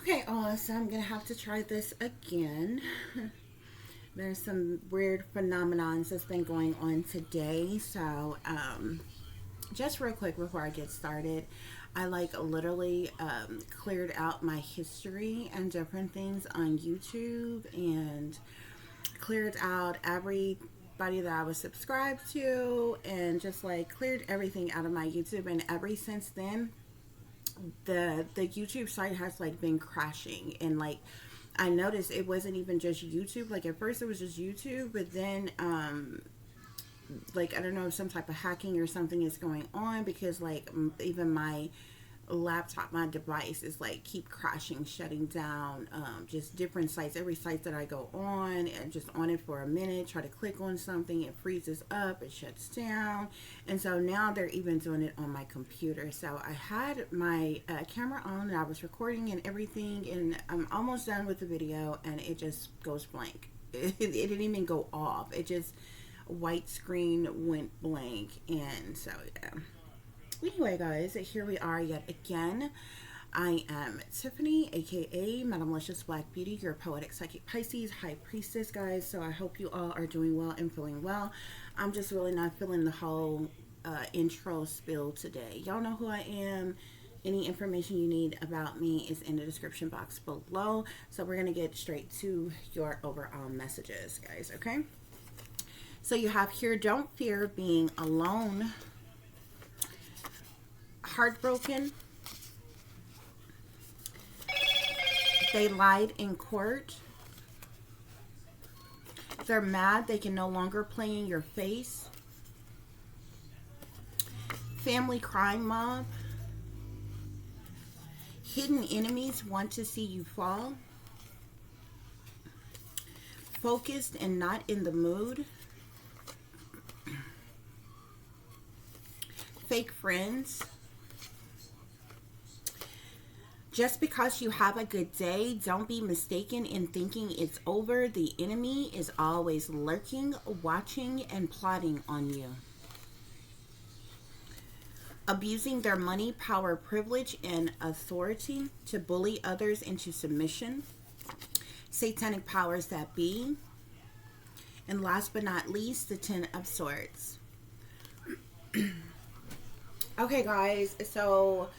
Okay, so I'm gonna have to try this again. There's some weird phenomenons that's been going on today. So, just real quick before I get started, I like literally cleared out my history and different things on YouTube and cleared out everybody that I was subscribed to and just like cleared everything out of my YouTube. And ever since then, the YouTube site has like been crashing. And like I noticed it wasn't even just YouTube. Like at first it was just YouTube, but then like I don't know if some type of hacking or something is going on because like even my laptop, my device is like keep crashing, shutting down. Just different sites, every site that I go on and just on it for a minute, try to click on something, it freezes up, it shuts down. And so now they're even doing it on my computer. So I had my camera on and I was recording and everything, and I'm almost done with the video and it just goes blank. It didn't even go off, it just white screen went blank. And so yeah, anyway, guys, here we are yet again. I am Tiffany, aka Madam Malicious Black Beauty, your poetic psychic Pisces high priestess, guys. So I hope you all are doing well and feeling well. I'm just really not feeling the whole intro spill today. Y'all know who I am. Any information you need about me is in the description box below. So we're going to get straight to your overall messages, guys, okay? So you have here, don't fear being alone. Heartbroken. They lied in court. They're mad they can no longer play in your face. Family crime mob. Hidden enemies want to see you fall. Focused and not in the mood. Fake friends. Just because you have a good day, don't be mistaken in thinking it's over. The enemy is always lurking, watching, and plotting on you. Abusing their money, power, privilege, and authority to bully others into submission. Satanic powers that be. And last but not least, the Ten of Swords. Okay, guys, so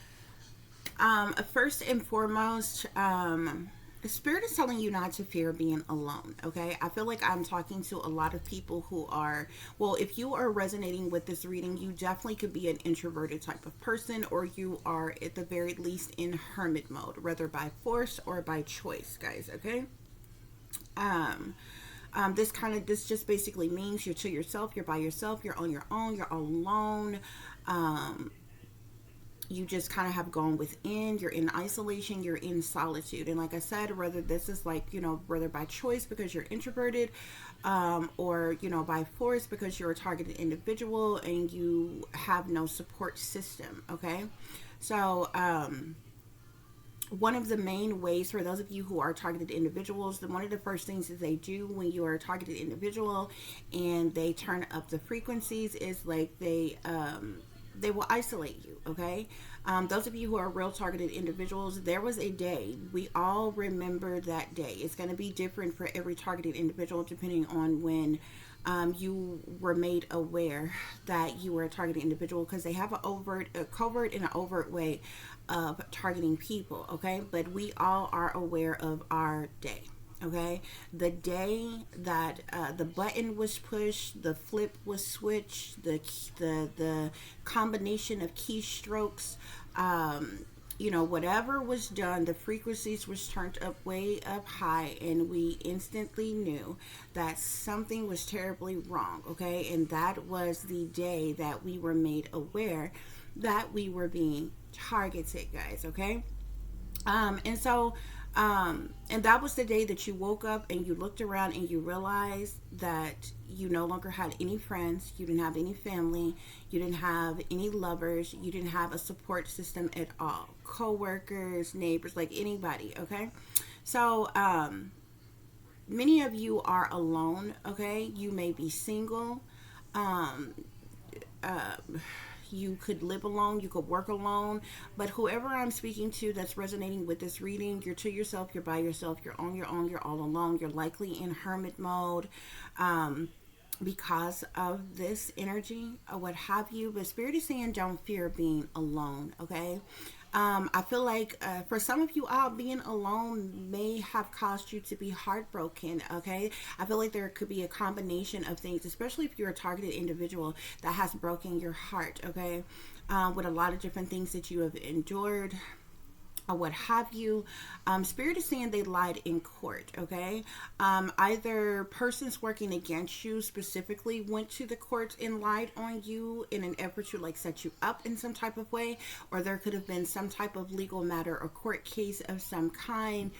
first and foremost, Spirit is telling you not to fear being alone, okay? I feel like I'm talking to a lot of people who are, well, if you are resonating with this reading, you definitely could be an introverted type of person, or you are at the very least in hermit mode, whether by force or by choice, guys, okay? This just basically means you're to yourself, you're by yourself, you're on your own, you're all alone. You just kind of have gone within, you're in isolation, you're in solitude. And like I said, whether this is like, whether by choice because you're introverted, or, by force because you're a targeted individual and you have no support system, okay? So, one of the main ways for those of you who are targeted individuals, one of the first things that they do when you are a targeted individual and they turn up the frequencies is like they will isolate you, okay? Those of you who are real targeted individuals, there was a day, we all remember that day. It's going to be different for every targeted individual depending on when you were made aware that you were a targeted individual, because they have a covert and an overt way of targeting people, okay? But we all are aware of our day. Okay, the day that the button was pushed, the flip was switched, the combination of keystrokes, whatever was done, the frequencies was turned up way up high, and we instantly knew that something was terribly wrong. Okay, and that was the day that we were made aware that we were being targeted, guys. Okay, and that was the day that you woke up and you looked around and you realized that you no longer had any friends, you didn't have any family, you didn't have any lovers, you didn't have a support system at all, co-workers, neighbors, like anybody, okay? So many of you are alone, okay? You may be single, You could live alone, you could work alone, but whoever I'm speaking to that's resonating with this reading, you're to yourself, you're by yourself, you're on your own, you're all alone, you're likely in hermit mode. Because of this energy or what have you. But Spirit is saying don't fear being alone, okay? I feel like for some of you all, being alone may have caused you to be heartbroken, okay? I feel like there could be a combination of things, especially if you're a targeted individual that has broken your heart, okay? With a lot of different things that you have endured or what have you. Spirit is saying they lied in court, okay? Either persons working against you specifically went to the courts and lied on you in an effort to like set you up in some type of way, or there could have been some type of legal matter or court case of some kind,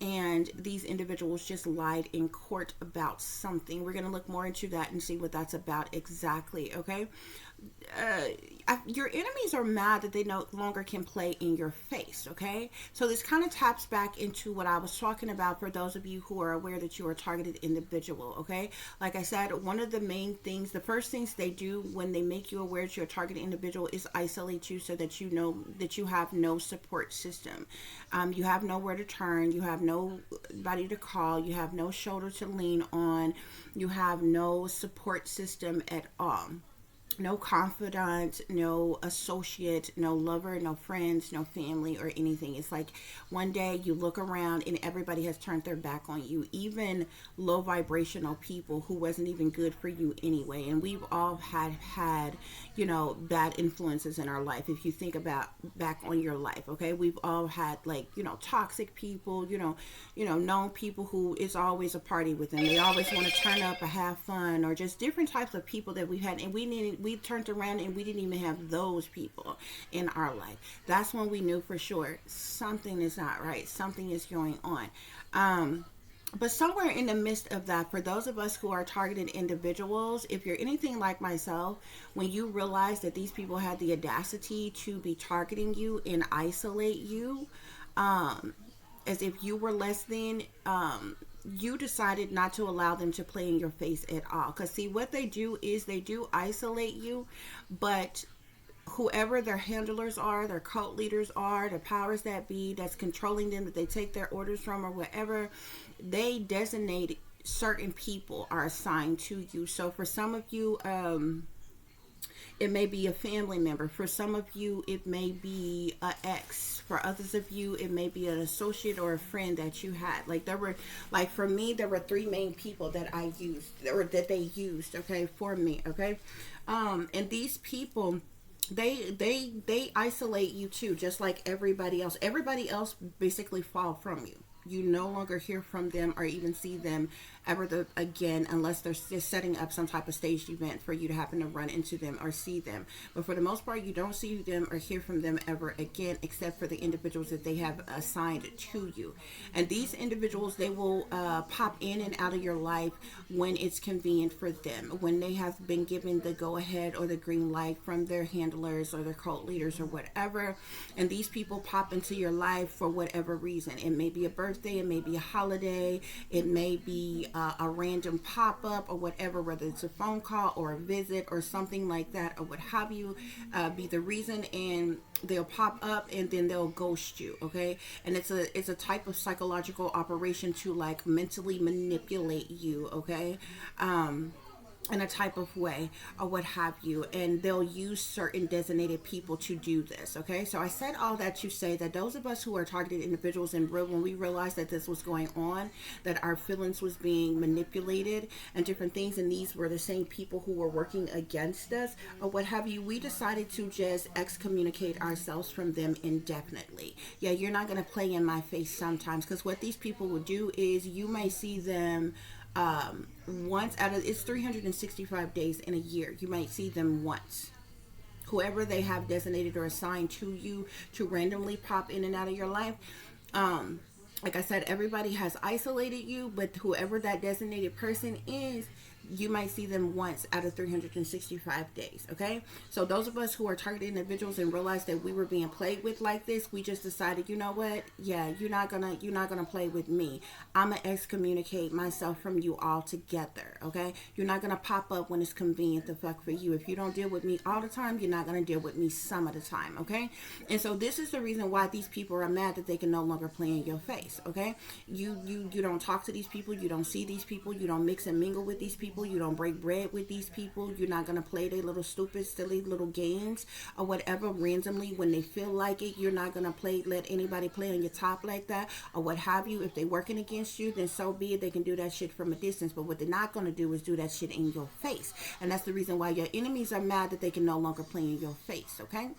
and these individuals just lied in court about something. We're going to look more into that and see what that's about exactly, okay? Your enemies are mad that they no longer can play in your face, okay? So this kind of taps back into what I was talking about for those of you who are aware that you are a targeted individual, okay? Like I said, one of the main things, the first things they do when they make you aware that you're a targeted individual is isolate you so that you know that you have no support system. You have nowhere to turn, you have nobody to call, you have no shoulder to lean on, you have no support system at all. No confidant, no associate, no lover, no friends, no family or anything. It's like one day you look around and everybody has turned their back on you, even low vibrational people who wasn't even good for you anyway. And we've all had, bad influences in our life. If you think about back on your life, okay, we've all had like, toxic people, known people who it's always a party with them. They always want to turn up or have fun, or just different types of people that we've had. And we turned around and we didn't even have those people in our life. That's when we knew for sure something is not right, something is going on. But somewhere in the midst of that, for those of us who are targeted individuals, if you're anything like myself, when you realize that these people had the audacity to be targeting you and isolate you, as if you were less than, you decided not to allow them to play in your face at all. Because see, what they do is they do isolate you, but whoever their handlers are, their cult leaders are, the powers that be that's controlling them, that they take their orders from or whatever, they designate certain people are assigned to you. So for some of you, it may be a family member. For some of you, it may be an ex. For others of you, it may be an associate or a friend that you had. For me, there were three main people that I used, or that they used, okay, for me, okay? And these people, they isolate you too, just like everybody else. Everybody else basically fall from you. You no longer hear from them or even see them ever again, unless they're just setting up some type of staged event for you to happen to run into them or see them. But for the most part, you don't see them or hear from them ever again, except for the individuals that they have assigned to you. And these individuals, they will pop in and out of your life when it's convenient for them, when they have been given the go-ahead or the green light from their handlers or their cult leaders or whatever. And these people pop into your life for whatever reason. It may be a birthday, it may be a holiday, it may be a random pop-up or whatever, whether it's a phone call or a visit or something like that or what have you, be the reason, and they'll pop up and then they'll ghost you, okay? And it's a type of psychological operation to like mentally manipulate you, okay? In a type of way or what have you, and they'll use certain designated people to do this, okay? So I said all that to say that those of us who are targeted individuals, and when we realized that this was going on, that our feelings was being manipulated and different things, and these were the same people who were working against us or what have you, we decided to just excommunicate ourselves from them indefinitely. Yeah, you're not going to play in my face sometimes, because what these people will do is you may see them once out of, it's 365 days in a year. You might see them once. Whoever they have designated or assigned to you to randomly pop in and out of your life. Like I said, everybody has isolated you, but whoever that designated person is, you might see them once out of 365 days. Okay, so those of us who are targeted individuals and realize that we were being played with like this, we just decided, you know what, yeah, you're not gonna play with me. I'm gonna excommunicate myself from you altogether. Okay, you're not gonna pop up when it's convenient to fuck for you. If you don't deal with me all the time, you're not gonna deal with me some of the time. Okay, and so this is the reason why these people are mad that they can no longer play in your face. Okay, you don't talk to these people, you don't see these people, you don't mix and mingle with these people, you don't break bread with these people, you're not gonna play their little stupid silly little games or whatever randomly when they feel like it. You're not gonna let anybody play on your top like that or what have you. If they're working against you, then so be it. They can do that shit from a distance, but what they're not gonna do is do that shit in your face. And that's the reason why your enemies are mad that they can no longer play in your face. Okay,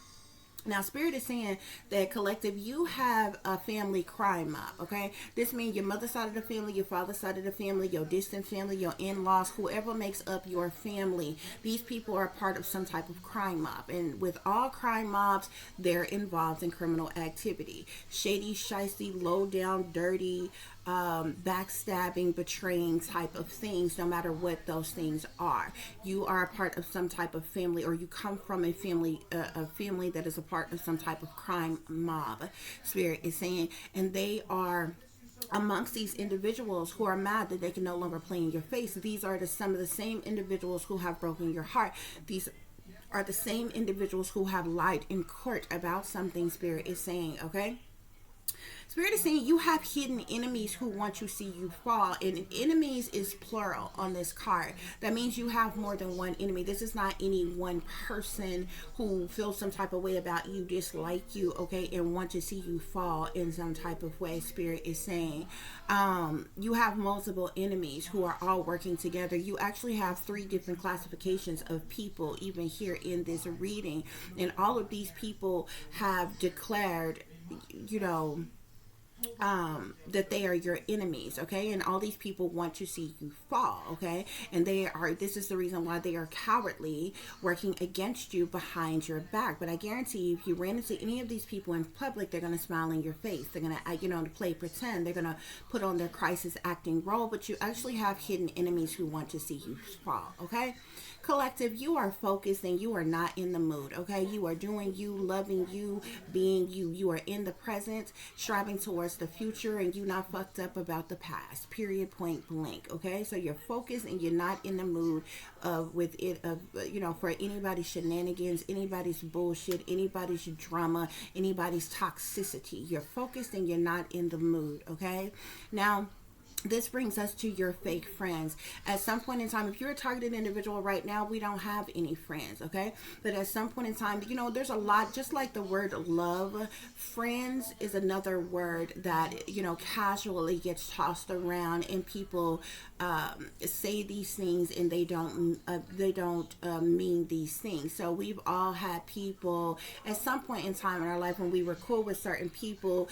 now, Spirit is saying that collective, you have a family crime mob, okay? This means your mother's side of the family, your father's side of the family, your distant family, your in-laws, whoever makes up your family. These people are part of some type of crime mob. And with all crime mobs, they're involved in criminal activity. Shady, shysty, low down, dirty, backstabbing, betraying type of things, no matter what those things are. You are a part of some type of family, or you come from a family that is a part of some type of crime mob. Spirit is saying, and they are amongst these individuals who are mad that they can no longer play in your face. These are some of the same individuals who have broken your heart. These are the same individuals who have lied in court about something. Spirit is saying, okay? Spirit is saying you have hidden enemies who want to see you fall. And enemies is plural on this card. That means you have more than one enemy. This is not any one person who feels some type of way about you, dislike you, okay, and want to see you fall in some type of way. Spirit is saying you have multiple enemies who are all working together. You actually have 3 different classifications of people even here in this reading. And all of these people have declared, you know, that they are your enemies, okay? And all these people want to see you fall, okay? And this is the reason why they are cowardly, working against you behind your back. But I guarantee you, if you ran into any of these people in public, they're going to smile in your face. They're going to, play pretend. They're going to put on their crisis acting role, but you actually have hidden enemies who want to see you fall, okay? Collective, you are focused and you are not in the mood, okay? You are doing you, loving you, being you. You are in the present, striving towards the future, and you not fucked up about the past, period, point blank, okay? So you're focused and you're not in the mood for anybody's shenanigans, anybody's bullshit, anybody's drama, anybody's toxicity. You're focused and you're not in the mood, okay? Now, this brings us to your fake friends. At some point in time, if you're a targeted individual right now, we don't have any friends, okay? But at some point in time, there's a lot, just like the word love, friends is another word that, casually gets tossed around, and people say these things and they don't mean these things. So we've all had people at some point in time in our life when we were cool with certain people,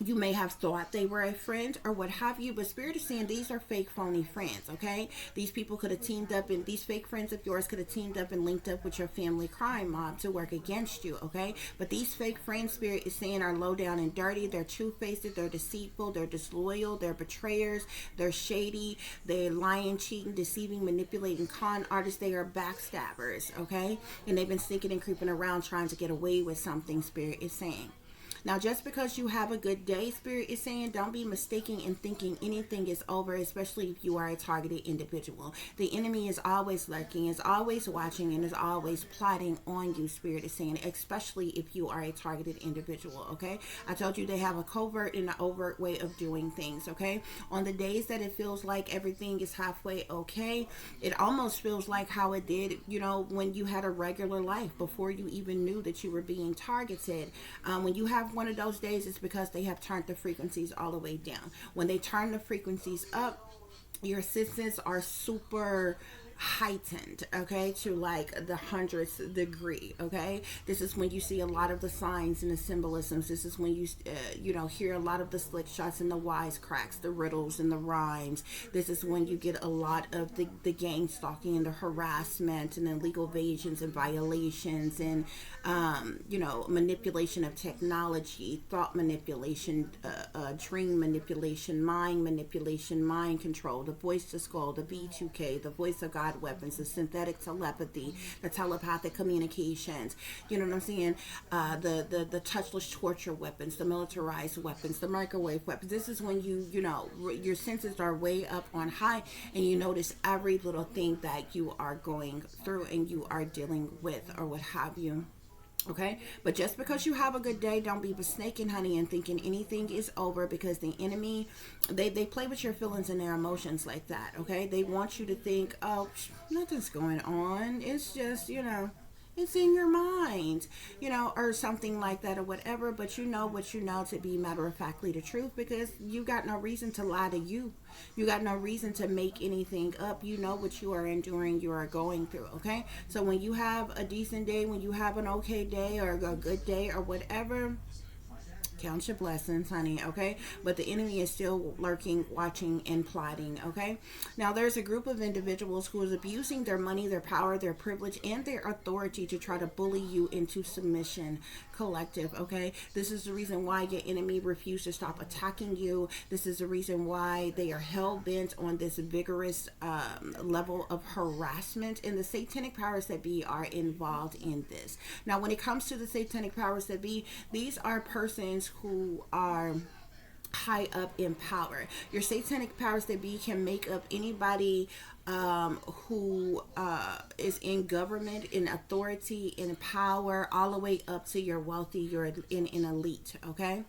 you may have thought they were a friend or what have you, but Spirit is saying these are fake, phony friends, okay? These people could have teamed up, and these fake friends of yours could have teamed up and linked up with your family crime mob to work against you, okay? But these fake friends, Spirit is saying, are low down and dirty. They're two-faced, they're deceitful, they're disloyal, they're betrayers, they're shady, they're lying, cheating, deceiving, manipulating, con artists. They are backstabbers, okay? And they've been sneaking and creeping around trying to get away with something, Spirit is saying. Now, just because you have a good day, Spirit is saying, don't be mistaken in thinking anything is over, especially if you are a targeted individual. The enemy is always lurking, is always watching, and is always plotting on you, Spirit is saying, especially if you are a targeted individual, okay? I told you they have a covert and an overt way of doing things, okay? On the days that it feels like everything is halfway okay, it almost feels like how it did, when you had a regular life before you even knew that you were being targeted. When you have one of those days, it's because they have turned the frequencies all the way down. When they turn the frequencies up, your systems are super heightened, okay, to like the 100th degree, okay. This is when you see a lot of the signs and the symbolisms. This is when you know, hear a lot of the slick shots and the wisecracks, the riddles and the rhymes. This is when you get a lot of the gang stalking and the harassment and the legal evasions and violations and you know, manipulation of technology, thought manipulation, dream manipulation, mind control, the voice to skull, the B2K, the voice of God weapons, the synthetic telepathy, the telepathic communications, you know what I'm saying? The touchless torture weapons, the militarized weapons, the microwave weapons. This is when you know, your senses are way up on high and you notice every little thing that you are going through and you are dealing with or what have you. Okay, but just because you have a good day, don't be mistaken, honey, and thinking anything is over, because the enemy, they play with your feelings and their emotions like that. Okay, they want you to think, oh, nothing's going on. It's just, you know, it's in your mind, you know, or something like that or whatever. But you know what you know to be matter of factly the truth, because you got no reason to lie to you. You got no reason to make anything up. You know what you are enduring, you are going through, okay? So when you have a decent day, when you have an okay day or a good day or whatever, count your blessings, honey, okay? But the enemy is still lurking, watching, and plotting, okay? Now, there's a group of individuals who is abusing their money, their power, their privilege, and their authority to try to bully you into submission, collective, okay? This is the reason why your enemy refused to stop attacking you. This is the reason why they are hell-bent on this vigorous level of harassment, and the satanic powers that be are involved in this. Now, when it comes to the satanic powers that be, these are persons who are high up in power. Your satanic powers that be can make up anybody who is in government, in authority, in power, all the way up to your wealthy, you're in an elite, okay?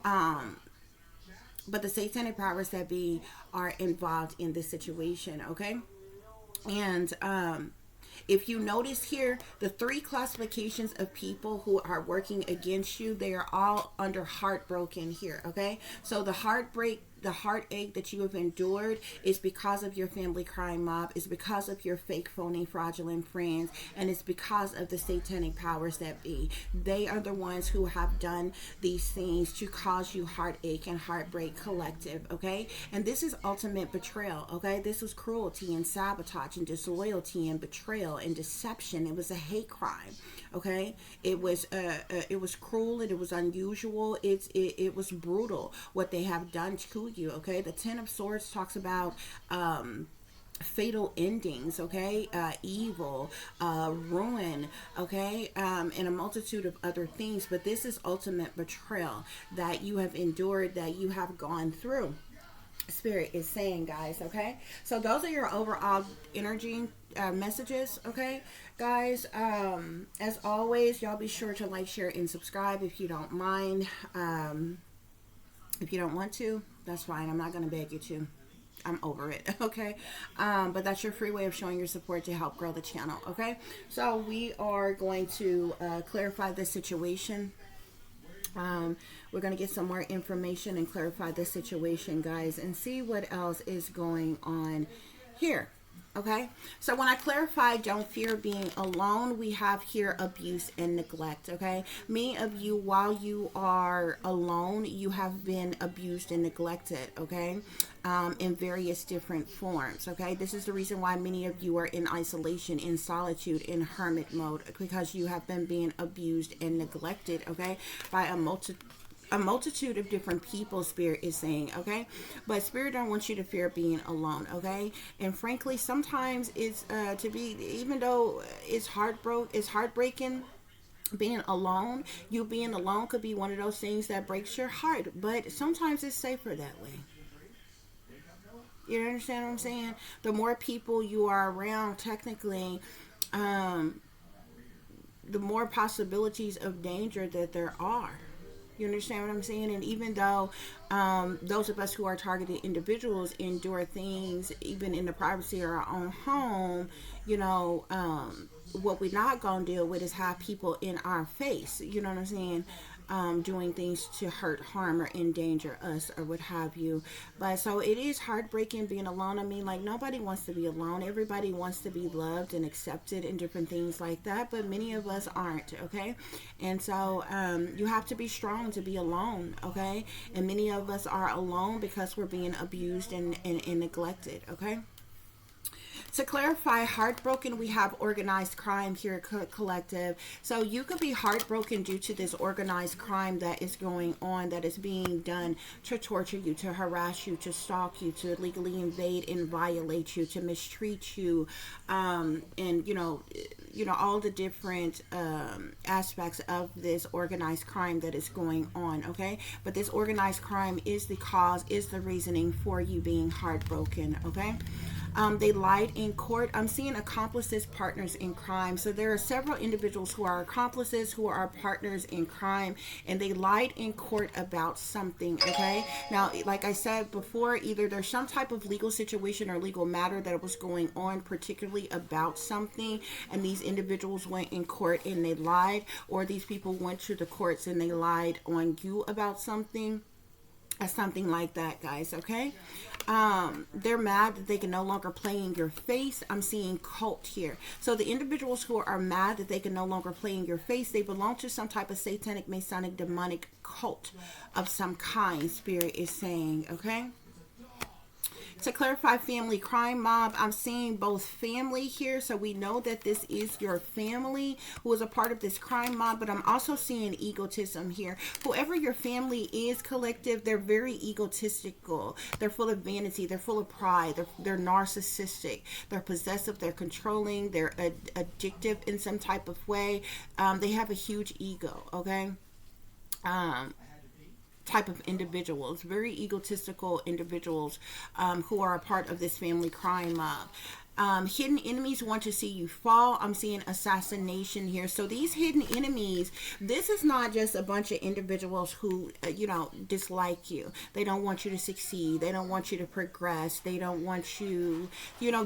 But the satanic powers that be are involved in this situation, okay? And if you notice here, the three classifications of people who are working against you, they are all under heartbroken here, okay? So the heartbreak, the heartache that you have endured is because of your family crime mob, is because of your fake, phony, fraudulent friends, and it's because of the satanic powers that be. They are the ones who have done these things to cause you heartache and heartbreak, collective, okay? And this is ultimate betrayal, okay? This was cruelty and sabotage and disloyalty and betrayal and deception. It was a hate crime, okay? It was cruel and it was unusual. It was brutal what they have done to you, okay? The Ten of Swords talks about fatal endings, okay? Evil, ruin, okay? And a multitude of other things. But this is ultimate betrayal that you have endured, that you have gone through. Spirit is saying, guys, okay? So those are your overall energy messages, okay, guys? As always, y'all be sure to like, share, and subscribe if you don't mind. If you don't want to, that's fine. I'm not going to beg you to. I'm over it, okay? But that's your free way of showing your support to help grow the channel, okay? So we are going to clarify this situation. We're going to get some more information and clarify the situation, guys, and see what else is going on here. Okay, so when I clarify don't fear being alone, we have here abuse and neglect. Okay, many of you, while you are alone, you have been abused and neglected, okay, in various different forms. Okay, this is the reason why many of you are in isolation, in solitude, in hermit mode, because you have been being abused and neglected, okay, by a multitude of different people. Spirit is saying, okay? But Spirit don't want you to fear being alone, okay? And frankly, sometimes it's even though it's heartbreaking, being alone, you being alone could be one of those things that breaks your heart, but sometimes it's safer that way. You understand what I'm saying? The more people you are around, technically, the more possibilities of danger that there are. You understand what I'm saying? And even though those of us who are targeted individuals endure things even in the privacy of our own home, you know, what we're not going to deal with is have people in our face. You know what I'm saying? doing things to hurt, harm, or endanger us, or what have you. But so it is heartbreaking being alone. I mean, like, nobody wants to be alone. Everybody wants to be loved and accepted and different things like that, but many of us aren't, okay? And so you have to be strong to be alone, okay? And many of us are alone because we're being abused and neglected, okay? To clarify, heartbroken, we have organized crime here, collective. So you could be heartbroken due to this organized crime that is going on, that is being done to torture you, to harass you, to stalk you, to illegally invade and violate you, to mistreat you, and all the different aspects of this organized crime that is going on, okay? But this organized crime is the cause, is the reasoning for you being heartbroken, okay? They lied in court. I'm seeing accomplices, partners in crime. So there are several individuals who are accomplices, who are partners in crime, and they lied in court about something, okay? Now, like I said before, either there's some type of legal situation or legal matter that was going on, particularly about something, and these individuals went in court and they lied, or these people went to the courts and they lied on you about something. Something like that, guys, okay? They're mad that they can no longer play in your face. I'm seeing cult here. So the individuals who are mad that they can no longer play in your face, they belong to some type of satanic, masonic, demonic cult of some kind, Spirit is saying, okay? To clarify, family crime mob, I'm seeing both family here, so we know that this is your family who is a part of this crime mob, but I'm also seeing egotism here. Whoever your family is, collective, they're very egotistical. They're full of vanity. They're full of pride. They're narcissistic. They're possessive. They're controlling. They're addictive in some type of way. They have a huge ego, okay? Type of individuals, very egotistical individuals who are a part of this family crime mob. Hidden enemies want to see you fall. I'm seeing assassination here. So these hidden enemies, this is not just a bunch of individuals who, dislike you. They don't want you to succeed. They don't want you to progress. They don't want you,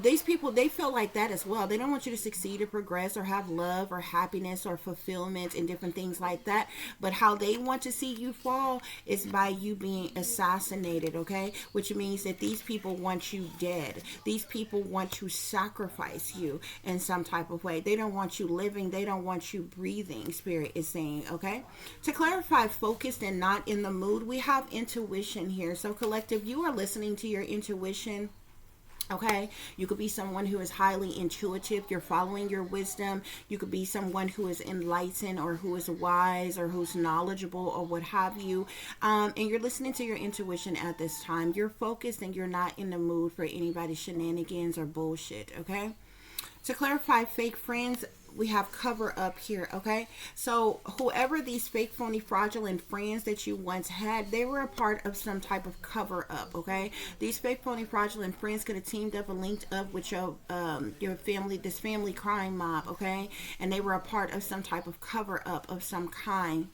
these people, they feel like that as well. They don't want you to succeed or progress or have love or happiness or fulfillment and different things like that. But how they want to see you fall is by you being assassinated, okay? Which means that these people want you dead. These people want to sacrifice you in some type of way. They don't want you living. They don't want you breathing, Spirit is saying, okay? To clarify, focused and not in the mood, we have intuition here. So collective, you are listening to your intuition. Okay, you could be someone who is highly intuitive. You're following your wisdom. You could be someone who is enlightened or who is wise or who's knowledgeable or what have you. And you're listening to your intuition at this time. You're focused and you're not in the mood for anybody's shenanigans or bullshit. Okay. To clarify, fake friends, we have cover up here, okay? So whoever these fake, phony, fraudulent friends that you once had, they were a part of some type of cover up, okay? These fake, phony, fraudulent friends could have teamed up and linked up with your family, this family crime mob, okay? And they were a part of some type of cover up of some kind.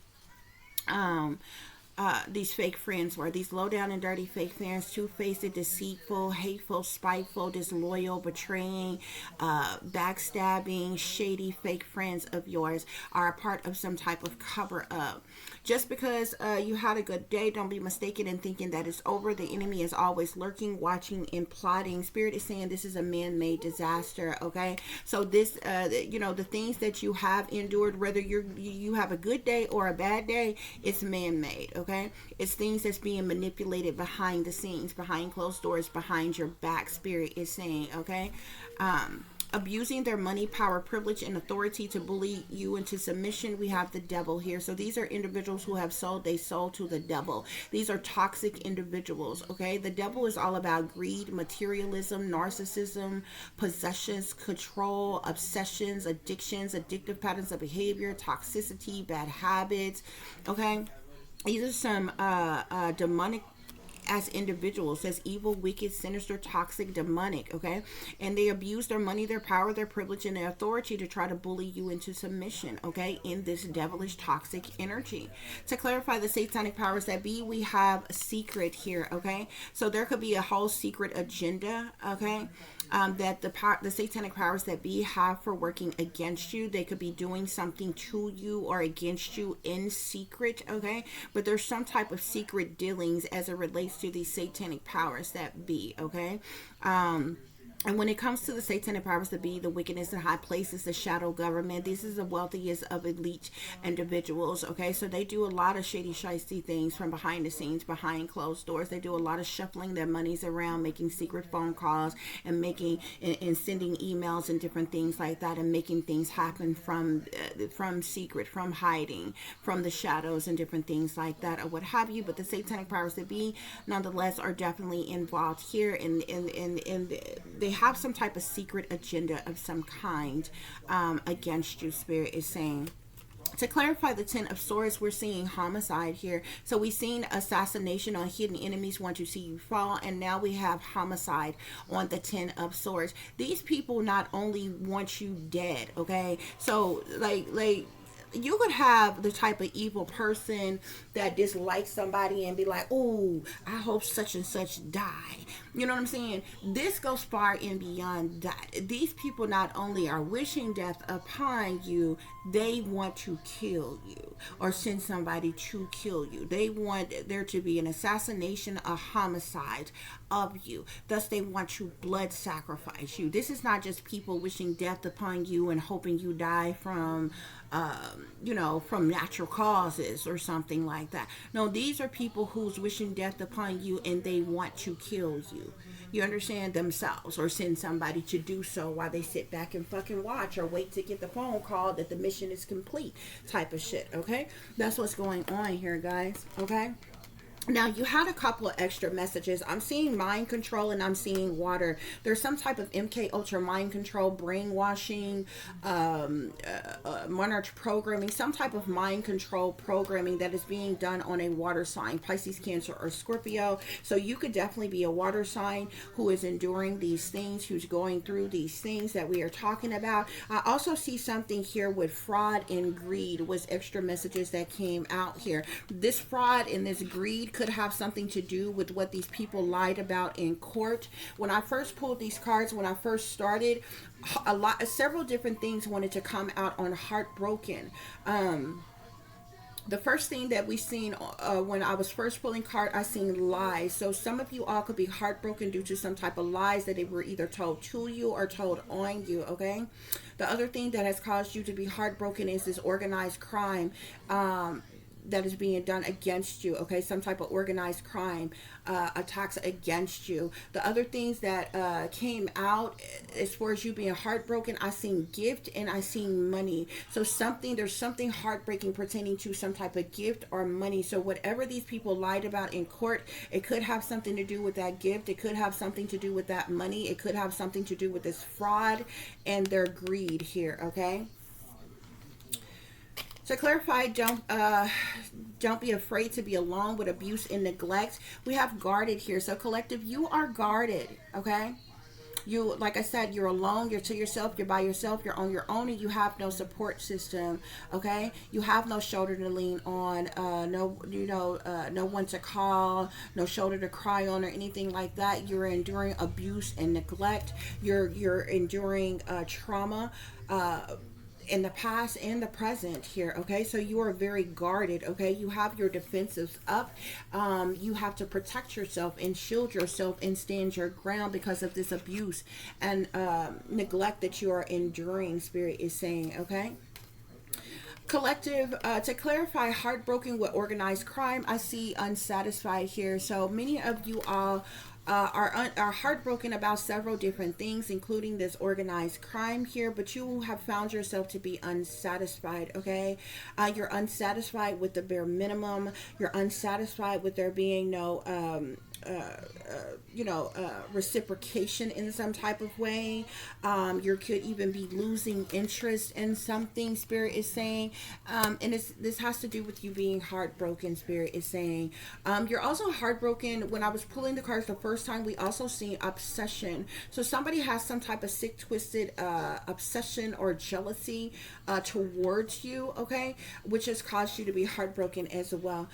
These fake friends were these low down and dirty fake friends, two-faced, deceitful, hateful, spiteful, disloyal, betraying, backstabbing, shady fake friends of yours are a part of some type of cover up. Just because you had a good day, don't be mistaken in thinking that it's over. The enemy is always lurking, watching, and plotting. Spirit is saying this is a man-made disaster, okay? So this, the things that you have endured, whether you have a good day or a bad day, it's man-made, okay? It's things that's being manipulated behind the scenes, behind closed doors, behind your back, Spirit is saying, okay? Abusing their money, power, privilege, and authority to bully you into submission. We have the devil here. So these are individuals who have sold their soul to the devil. These are toxic individuals, okay? The devil is all about greed, materialism, narcissism, possessions, control, obsessions, addictions, addictive patterns of behavior, toxicity, bad habits, okay? These are some demonic as individuals, as evil, wicked, sinister, toxic, demonic, okay? And they abuse their money, their power, their privilege, and their authority to try to bully you into submission, okay? In this devilish, toxic energy. To clarify the satanic powers that be, we have a secret here, okay? So there could be a whole secret agenda, okay? that the satanic powers that be have for working against you. They could be doing something to you or against you in secret, okay? But there's some type of secret dealings as it relates to these satanic powers that be, okay? And when it comes to the satanic powers that be, the wickedness in high places, the shadow government, this is the wealthiest of elite individuals, okay? So they do a lot of shady, shiesty things from behind the scenes, behind closed doors. They do a lot of shuffling their monies around, making secret phone calls and making and sending emails and different things like that, and making things happen from secret, from hiding, from the shadows and different things like that, or what have you. But the satanic powers that be, nonetheless, are definitely involved here, and they have some type of secret agenda of some kind against you, Spirit is saying. To clarify the Ten of Swords, we're seeing homicide here. So we've seen assassination on hidden enemies want to see you fall, and now we have homicide on the Ten of Swords. These people not only want you dead, okay? So like you could have the type of evil person that dislikes somebody and be like, oh, I hope such and such die. You know what I'm saying? This goes far and beyond that. These people not only are wishing death upon you, they want to kill you or send somebody to kill you. They want there to be an assassination, a homicide of you. Thus, they want to blood sacrifice you. This is not just people wishing death upon you and hoping you die from from natural causes or something like that. No, these are people who's wishing death upon you and they want to kill you. You understand? Themselves, or send somebody to do so while they sit back and fucking watch or wait to get the phone call that the mission is complete type of shit, okay? That's what's going on here, guys, okay? Now, you had a couple of extra messages. I'm seeing mind control and I'm seeing water. There's some type of MK Ultra mind control, brainwashing, monarch programming, some type of mind control programming that is being done on a water sign, Pisces, Cancer, or Scorpio. So you could definitely be a water sign who is enduring these things, who's going through these things that we are talking about. I also see something here with fraud and greed was extra messages that came out here. This fraud and this greed could have something to do with what these people lied about in court. When I first pulled these cards, when I first started, several different things wanted to come out on heartbroken. The first thing that we seen when I was first pulling card, I seen lies. So some of you all could be heartbroken due to some type of lies that they were either told to you or told on you, okay? The other thing that has caused you to be heartbroken is this organized crime that is being done against you, okay? Some type of organized crime attacks against you. The other things that came out as far as you being heartbroken, I seen gift and I seen money. So there's something heartbreaking pertaining to some type of gift or money. So whatever these people lied about in court, it could have something to do with that gift. It could have something to do with that money. It could have something to do with this fraud and their greed here, okay? To clarify, don't be afraid to be alone with abuse and neglect. We have guarded here. So collective, you are guarded, okay? You, like I said, you're alone, you're to yourself, you're by yourself, you're on your own, and you have no support system, okay? You have no shoulder to lean on, no one to call, no shoulder to cry on or anything like that. You're enduring abuse and neglect. You're enduring trauma, in the past and the present here, okay? So you are very guarded, okay? You have your defenses up. You have to protect yourself and shield yourself and stand your ground because of this abuse and neglect that you are enduring, Spirit is saying, okay? Collective, to clarify, heartbroken with organized crime, I see unsatisfied here. So many of you all are heartbroken about several different things, including this organized crime here, but you have found yourself to be unsatisfied, okay? You're unsatisfied with the bare minimum. You're unsatisfied with there being no reciprocation in some type of way. You could even be losing interest in something, Spirit is saying, and this has to do with you being heartbroken, Spirit is saying. You're also heartbroken. When I was pulling the cards the first time, we also see obsession. So somebody has some type of sick, twisted obsession or jealousy towards you, okay, which has caused you to be heartbroken as well.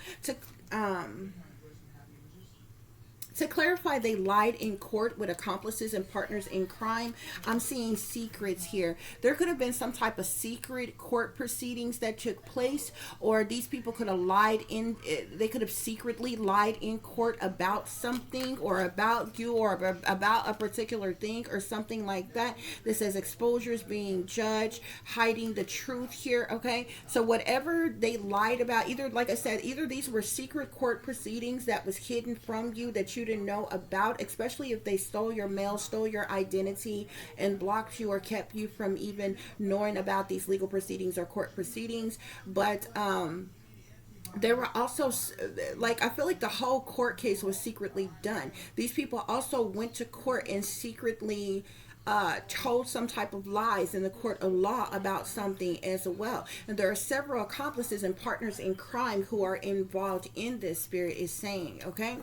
To clarify, they lied in court with accomplices and partners in crime. I'm seeing secrets here. There could have been some type of secret court proceedings that took place, or these people could have lied in, they could have secretly lied in court about something, or about you, or about a particular thing, or something like that. This says exposures being judged, hiding the truth here, okay? So whatever they lied about, either, like I said, either these were secret court proceedings that was hidden from you that you didn't know about, especially if they stole your mail, stole your identity, and blocked you or kept you from even knowing about these legal proceedings or court proceedings. But there were also, like, I feel like the whole court case was secretly done. These people also went to court and secretly told some type of lies in the court of law about something as well. And there are several accomplices and partners in crime who are involved in this, Spirit is saying, okay?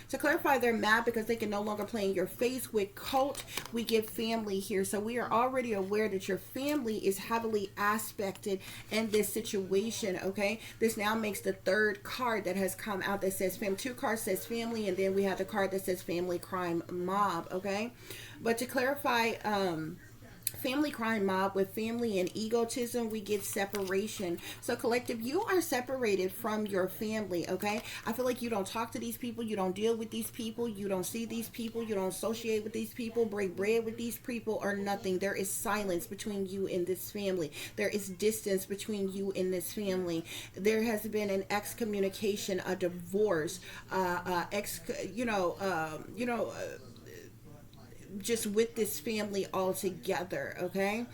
To clarify, they're mad because they can no longer play in your face. With cult, we get family here. So we are already aware that your family is heavily aspected in this situation, okay? This now makes the third card that has come out that says family. Two cards says family, and then we have the card that says family crime mob, okay? But to clarify, family crime mob, with family and egotism, we get separation. So collective, you are separated from your family, okay? I feel like you don't talk to these people, you don't deal with these people, you don't see these people, you don't associate with these people, break bread with these people, or nothing. There is silence between you and this family. There is distance between you and this family. There has been an excommunication, a divorce, just with this family all together, okay?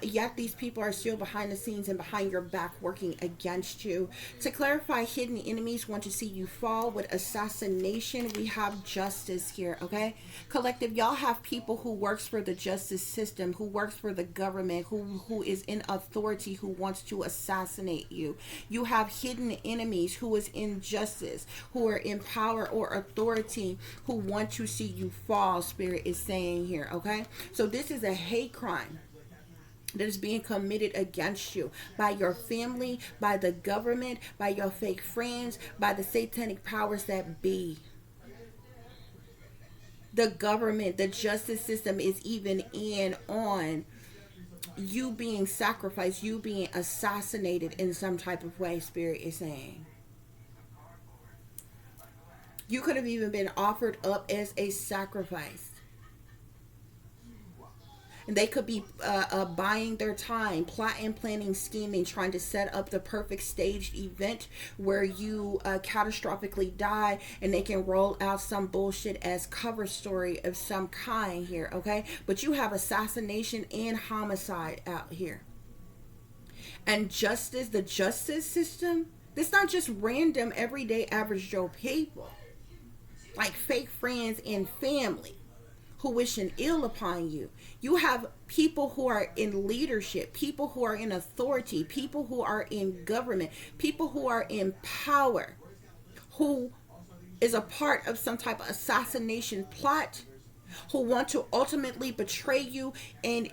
Yet these people are still behind the scenes and behind your back working against you. To clarify, hidden enemies want to see you fall. With assassination, we have justice here, okay? Collective, y'all have people who works for the justice system, who works for the government, who is in authority, who wants to assassinate you. You have hidden enemies who is in justice, who are in power or authority, who want to see you fall, Spirit is saying here, okay? So this is a hate crime that is being committed against you by your family, by the government, by your fake friends, by the satanic powers that be. The government, the justice system is even in on you being sacrificed, you being assassinated in some type of way, Spirit is saying. You could have even been offered up as a sacrifice. And they could be buying their time, plotting, planning, scheming, trying to set up the perfect staged event where you catastrophically die, and they can roll out some bullshit as cover story of some kind here, okay? But you have assassination and homicide out here. And justice, the justice system, it's not just random, everyday, average Joe people. Like fake friends and family who wishing ill upon you. You have people who are in leadership, people who are in authority, people who are in government, people who are in power, who is a part of some type of assassination plot, who want to ultimately betray you and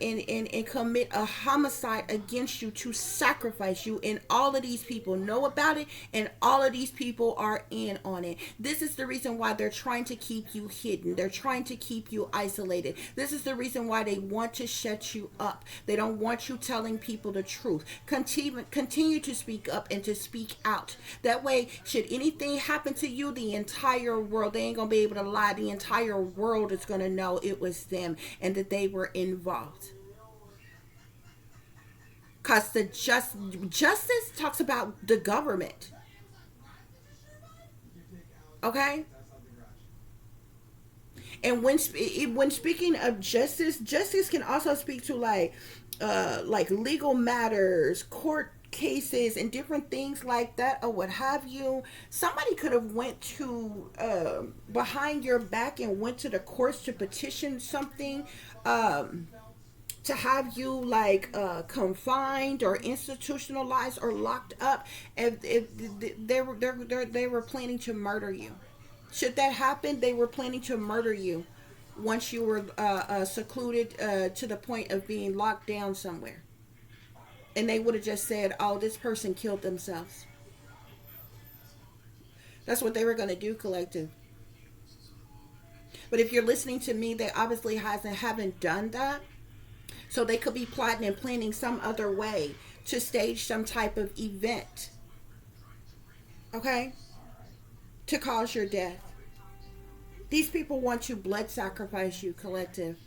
commit a homicide against you to sacrifice you. And all of these people know about it, and all of these people are in on it. This is the reason why they're trying to keep you hidden. They're trying to keep you isolated. This is the reason why they want to shut you up. They don't want you telling people the truth. Continue to speak up and to speak out. That way, should anything happen to you, the entire world, they ain't gonna be able to lie. The entire world is gonna know it was them and that they were involved. Because the justice talks about the government. Okay? And when speaking of justice, justice can also speak to like legal matters, court cases, and different things like that, or what have you. Somebody could have went to behind your back and went to the courts to petition something, to have you like confined or institutionalized or locked up if they were planning to murder you. Should that happen, they were planning to murder you once you were secluded to the point of being locked down somewhere. And they would have just said, oh, this person killed themselves. That's what they were going to do, collective. But if you're listening to me, they obviously haven't done that. So they could be plotting and planning some other way to stage some type of event, okay, to cause your death. These people want to blood sacrifice you, collective.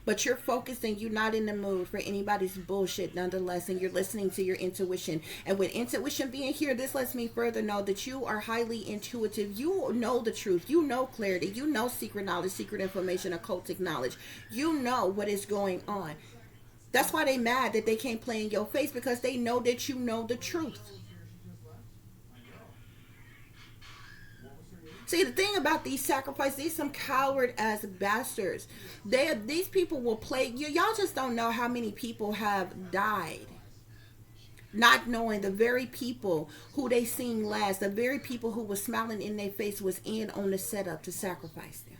But you're focused and you're not in the mood for anybody's bullshit nonetheless, and you're listening to your intuition. And with intuition being here, this lets me further know that you are highly intuitive. You know the truth. You know clarity. You know secret knowledge, secret information, occultic knowledge. You know what is going on. That's why they mad that they can't play in your face, because they know that you know the truth. See, the thing about these sacrifices, these some coward ass bastards. These people will play you. Y'all just don't know how many people have died, not knowing the very people who they seen last, the very people who was smiling in their face was in on the setup to sacrifice them.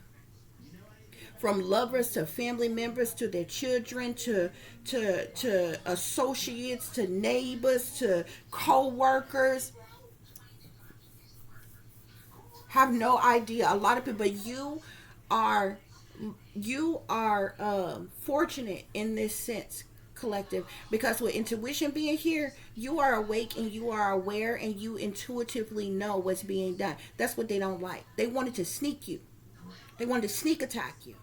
From lovers to family members to their children to associates to neighbors to co-workers. Have no idea. A lot of people, but you are fortunate in this sense, collective, because with intuition being here, you are awake and you are aware and you intuitively know what's being done. That's what they don't like. They wanted to sneak you. They wanted to sneak attack you.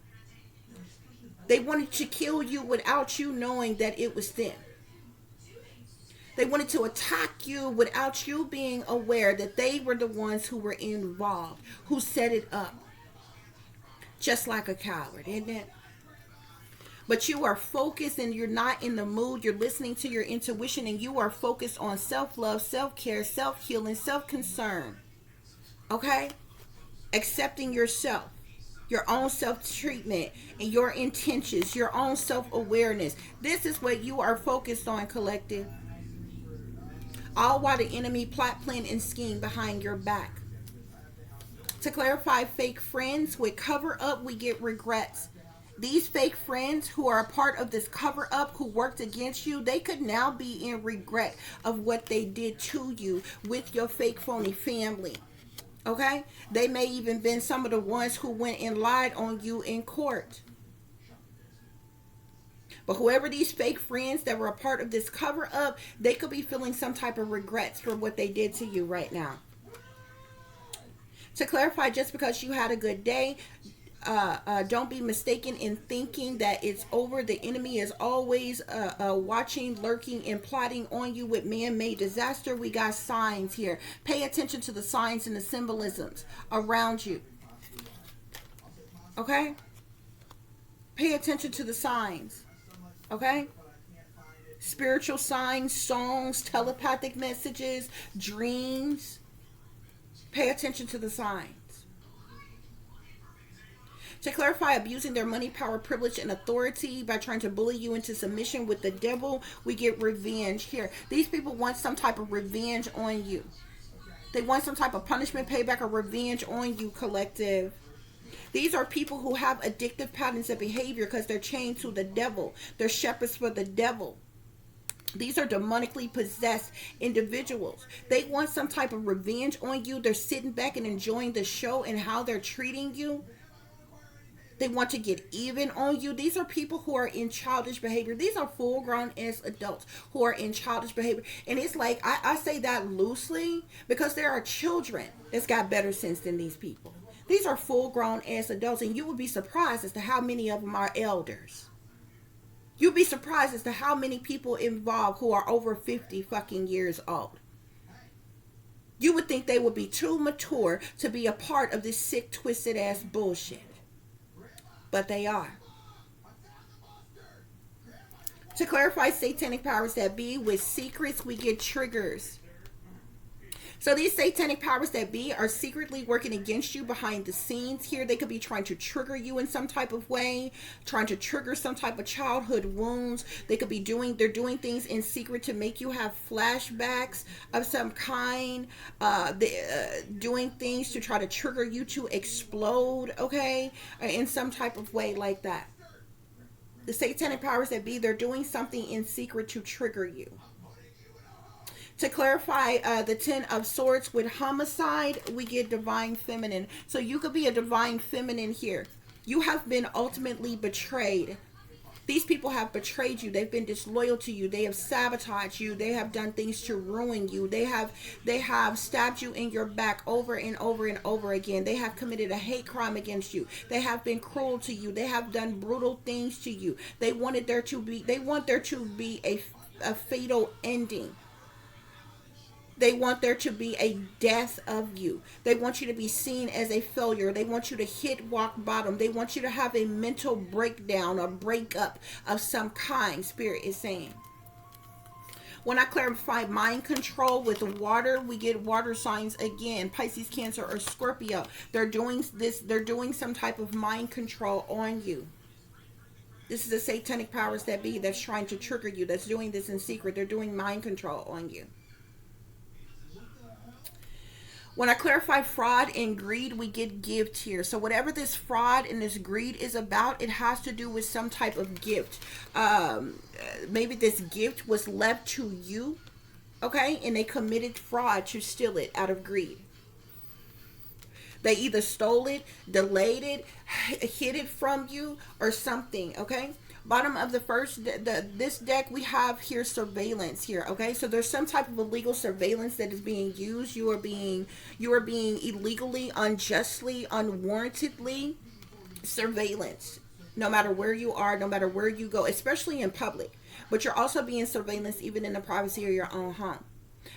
They wanted to kill you without you knowing that it was them. They wanted to attack you without you being aware that they were the ones who were involved, who set it up. Just like a coward, isn't it? But you are focused and you're not in the mood. You're listening to your intuition and you are focused on self-love, self-care, self-healing, self-concern. Okay? Accepting yourself, your own self-treatment, and your intentions, your own self-awareness. This is what you are focused on, collective. All while the enemy plot, plan, and scheme behind your back. To clarify, fake friends, with cover up, we get regrets. These fake friends who are a part of this cover up, who worked against you, they could now be in regret of what they did to you with your fake phony family. Okay? They may even been some of the ones who went and lied on you in court. But whoever these fake friends that were a part of this cover up, they could be feeling some type of regrets for what they did to you right now. To clarify, just because you had a good day, don't be mistaken in thinking that it's over. The enemy is always watching, lurking, and plotting on you with man-made disaster. We got signs here. Pay attention to the signs and the symbolisms around you. Okay? Pay attention to the signs. Okay? Spiritual signs, songs, telepathic messages, dreams. Pay attention to the signs. To clarify, abusing their money, power, privilege, and authority by trying to bully you into submission with the devil, we get revenge here. These people want some type of revenge on you. They want some type of punishment, payback, or revenge on you, collective. These are people who have addictive patterns of behavior because they're chained to the devil. They're shepherds for the devil. These are demonically possessed individuals. They want some type of revenge on you. They're sitting back and enjoying the show and how they're treating you. They want to get even on you. These are people who are in childish behavior. These are full-grown as adults who are in childish behavior. And it's like, I say that loosely because there are children that's got better sense than these people. These are full-grown as adults, and you would be surprised as to how many of them are elders. You'd be surprised as to how many people involved who are over 50 fucking years old. You would think they would be too mature to be a part of this sick, twisted ass bullshit. But they are. To clarify, satanic powers that be, with secrets, we get triggers. So these satanic powers that be are secretly working against you behind the scenes here. They could be trying to trigger you in some type of way, trying to trigger some type of childhood wounds. They could be they're doing things in secret to make you have flashbacks of some kind. Doing things to try to trigger you to explode, okay? In some type of way like that. The satanic powers that be, they're doing something in secret to trigger you. To clarify, the 10 of Swords with homicide, we get divine feminine. So you could be a divine feminine here. You have been ultimately betrayed. These people have betrayed you. They've been disloyal to you. They have sabotaged you. They have done things to ruin you. They have stabbed you in your back over and over and over again. They have committed a hate crime against you. They have been cruel to you. They have done brutal things to you. They want there to be a fatal ending. They want there to be a death of you. They want you to be seen as a failure. They want you to hit rock bottom. They want you to have a mental breakdown or breakup of some kind, Spirit is saying. When I clarify mind control with water, we get water signs again. Pisces, Cancer, or Scorpio. They're doing some type of mind control on you. This is the satanic powers that be that's trying to trigger you, that's doing this in secret. They're doing mind control on you. When I clarify fraud and greed, we get gift here. So whatever this fraud and this greed is about, it has to do with some type of gift. Maybe this gift was left to you, okay? And they committed fraud to steal it out of greed. They either stole it, delayed it, hid it from you, or something, okay? Bottom of the first, this deck, we have here surveillance here, okay? So there's some type of illegal surveillance that is being used. You are being illegally, unjustly, unwarrantedly surveillance. No matter where you are, no matter where you go, especially in public. But you're also being surveillanced even in the privacy of your own home.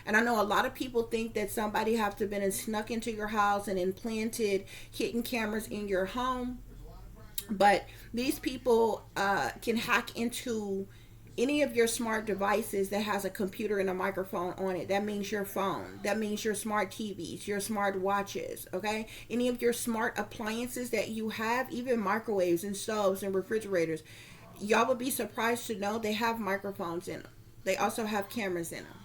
And I know a lot of people think that somebody have to been and snuck into your house and implanted hidden cameras in your home. But these people can hack into any of your smart devices that has a computer and a microphone on it. That means your phone. That means your smart TVs, your smart watches, okay? Any of your smart appliances that you have, even microwaves and stoves and refrigerators. Y'all would be surprised to know they have microphones in them. They also have cameras in them,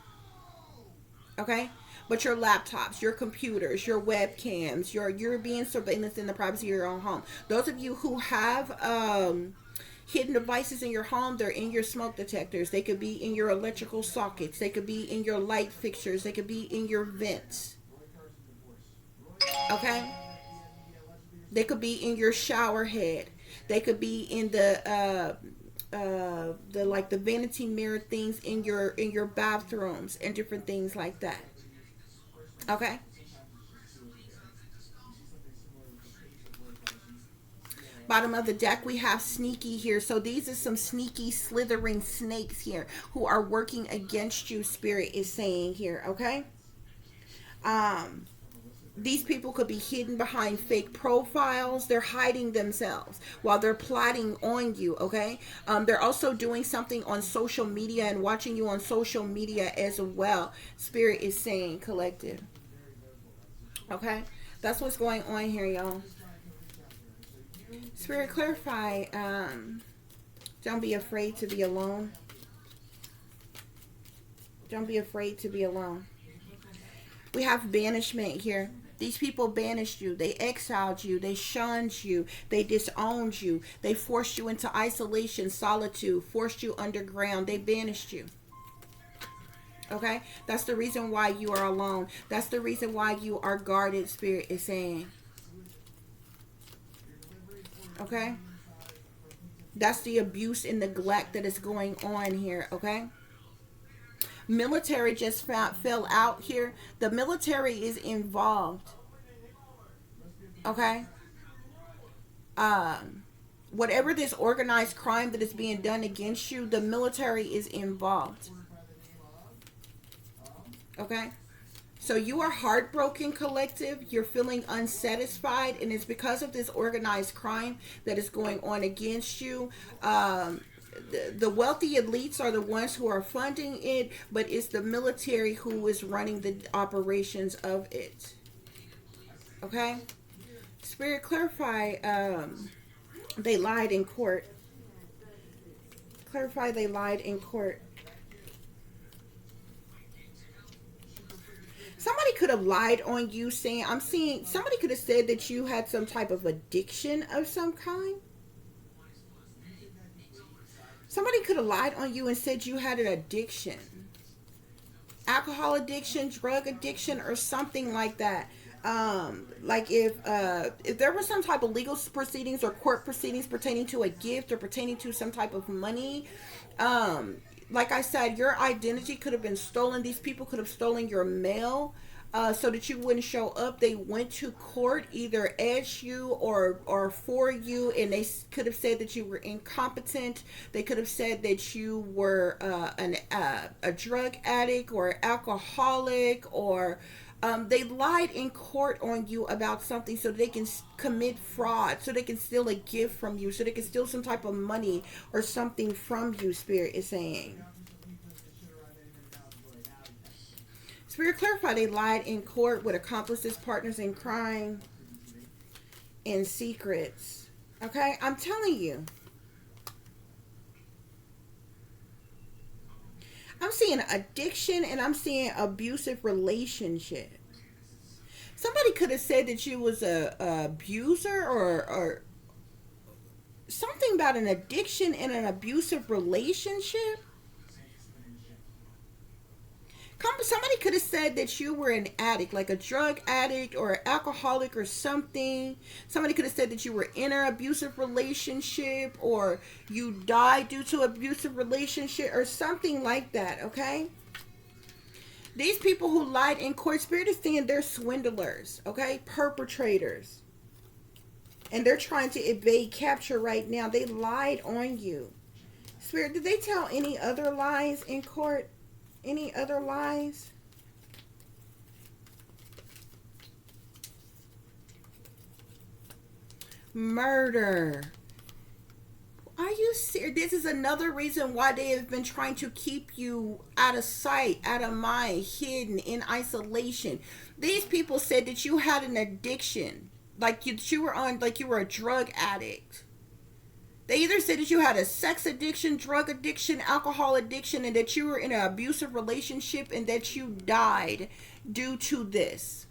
okay? But your laptops, your computers, your webcams, you're being surveillanced in the privacy of your own home. Those of you who have hidden devices in your home, they're in your smoke detectors. They could be in your electrical sockets. They could be in your light fixtures. They could be in your vents. Okay? They could be in your shower head. They could be in the vanity mirror things in your bathrooms and different things like that. Okay. Bottom of the deck, we have sneaky here. So these are some sneaky, slithering snakes here who are working against you, Spirit is saying here, okay? These people could be hidden behind fake profiles. They're hiding themselves while they're plotting on you, okay? They're also doing something on social media and watching you on social media as well. Spirit is saying, collective. Okay? That's what's going on here, y'all. Spirit, clarify. Don't be afraid to be alone. Don't be afraid to be alone. We have banishment here. These people banished you. They exiled you. They shunned you. They disowned you. They forced you into isolation, solitude, forced you underground. They banished you. Okay? That's the reason why you are alone. That's the reason why you are guarded, Spirit is saying. Okay? That's the abuse and neglect that is going on here, okay? Military just fell out here. The military is involved. Okay? Whatever this organized crime that is being done against you, the military is involved. Okay? So you are heartbroken, collective. You're feeling unsatisfied, and it's because of this organized crime that is going on against you. The wealthy elites are the ones who are funding it, but it's the military who is running the operations of it. Okay? Spirit, clarify, they lied in court. Clarify they lied in court. Somebody could have lied on you saying, somebody could have said that you had some type of addiction of some kind. Somebody could have lied on you and said you had an addiction. alcohol addiction, drug addiction, or something like that. Like if there was some type of legal proceedings or court proceedings pertaining to a gift or pertaining to some type of money, like I said, your identity could have been stolen. These people could have stolen your mail. So that you wouldn't show up. They went to court either as you or for you, and they could have said that you were incompetent. They could have said that you were a drug addict or alcoholic, or they lied in court on you about something so they can commit fraud, so they can steal a gift from you, so they can steal some type of money or something from you, Spirit is saying. Spirit clarify, they lied in court with accomplices, partners in crime, and secrets. Okay, I'm telling you. I'm seeing addiction and I'm seeing abusive relationship. Somebody could have said that you was a abuser or something about an addiction and an abusive relationship. Somebody could have said that you were an addict, like a drug addict or an alcoholic or something. Somebody could have said that you were in an abusive relationship or you died due to abusive relationship or something like that, okay? These people who lied in court, Spirit is saying they're swindlers, okay? Perpetrators. And they're trying to evade capture right now. They lied on you. Spirit, did they tell any other lies in court? Any other lies? Murder. Are you serious? This is another reason why they have been trying to keep you out of sight, out of mind, hidden, in isolation. These people said that you had an addiction, like you were a drug addict. They either said that you had a sex addiction, drug addiction, alcohol addiction, and that you were in an abusive relationship and that you died due to this.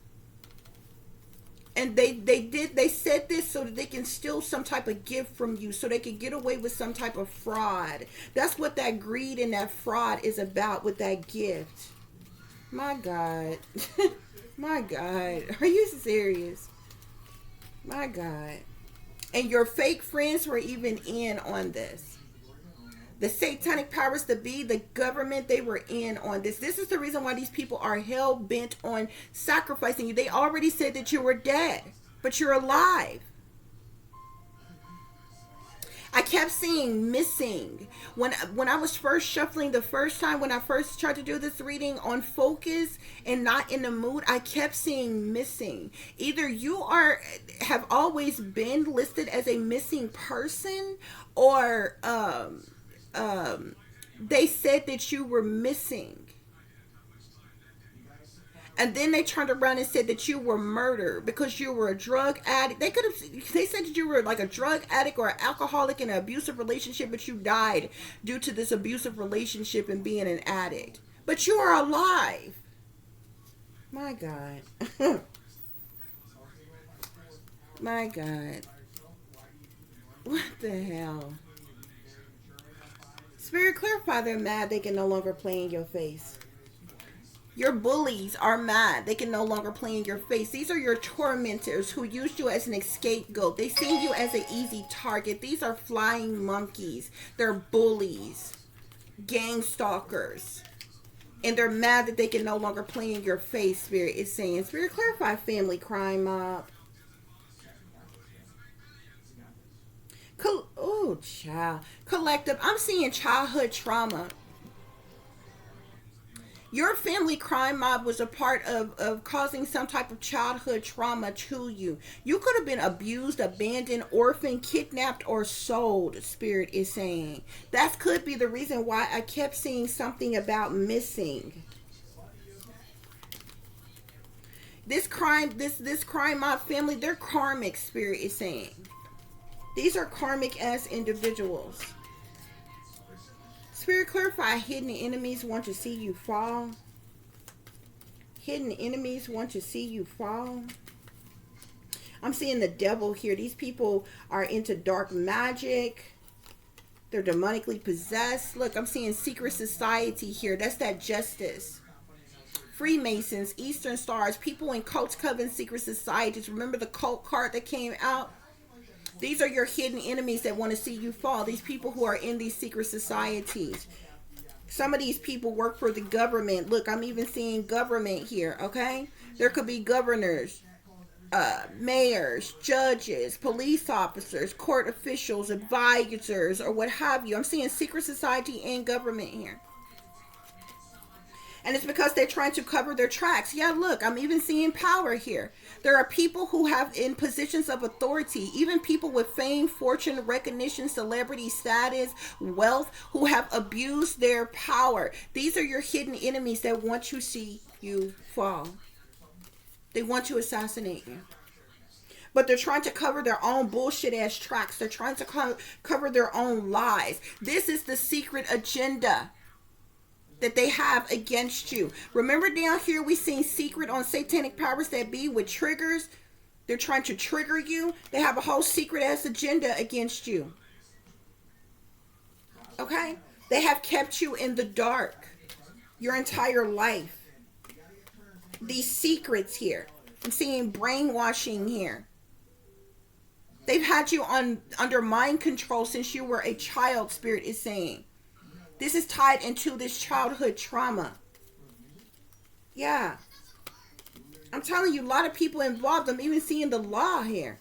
And they said this so that they can steal some type of gift from you, so they can get away with some type of fraud. That's what that greed and that fraud is about with that gift. My God. My God. Are you serious? My God. And your fake friends were even in on this. The satanic powers that be, the government, they were in on this. This is the reason why these people are hell bent on sacrificing you. They already said that you were dead, but you're alive. I kept seeing missing. When I was first shuffling the first time, when I first tried to do this reading on focus and not in the mood, I kept seeing missing. Either you have always been listed as a missing person, or they said that you were missing. And then they turned around and said that you were murdered because you were a drug addict. They said that you were like a drug addict or an alcoholic in an abusive relationship, but you died due to this abusive relationship and being an addict. But you are alive. My God. My God. What the hell? Spirit, clarify they're mad they can no longer play in your face. Your bullies are mad. They can no longer play in your face. These are your tormentors who used you as an scapegoat. They see you as an easy target. These are flying monkeys. They're bullies, gang stalkers. And they're mad that they can no longer play in your face, Spirit is saying. Spirit, clarify family crime mob. Oh, child. Collective. I'm seeing childhood trauma. Your family crime mob was a part of causing some type of childhood trauma to you. You could have been abused, abandoned, orphaned, kidnapped, or sold, Spirit is saying. That could be the reason why I kept seeing something about missing. This crime mob family, they're karmic, Spirit is saying. These are karmic as individuals. Spirit, clarify hidden enemies want to see you fall. Hidden enemies want to see you fall. I'm seeing the devil here. These people are into dark magic. They're demonically possessed. Look, I'm seeing secret society here. That's that justice. Freemasons, Eastern Stars, people in cults, covens, secret societies. Remember the cult card that came out? These are your hidden enemies that want to see you fall. These people who are in these secret societies. Some of these people work for the government. Look, I'm even seeing government here, okay? There could be governors, mayors, judges, police officers, court officials, advisors, or what have you. I'm seeing secret society and government here. And it's because they're trying to cover their tracks. Yeah, look, I'm even seeing power here. There are people who have in positions of authority, even people with fame, fortune, recognition, celebrity status, wealth, who have abused their power. These are your hidden enemies that want to see you fall. They want to assassinate you. But they're trying to cover their own bullshit ass tracks. They're trying to cover their own lies. This is the secret agenda that they have against you. Remember down here we seen secret on satanic powers that be with triggers. They're trying to trigger you. They have a whole secret ass agenda against you. Okay? They have kept you in the dark your entire life. These secrets here. I'm seeing brainwashing here. They've had you under mind control since you were a child, Spirit is saying. This is tied into this childhood trauma. Yeah. I'm telling you, a lot of people involved. I'm even seeing the law here.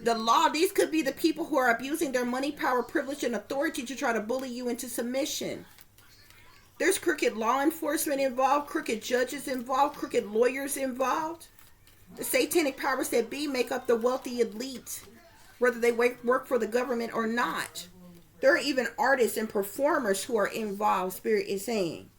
The law, these could be the people who are abusing their money, power, privilege, and authority to try to bully you into submission. There's crooked law enforcement involved, crooked judges involved, crooked lawyers involved. The satanic powers that be make up the wealthy elite, whether they work for the government or not. There are even artists and performers who are involved, Spirit is saying.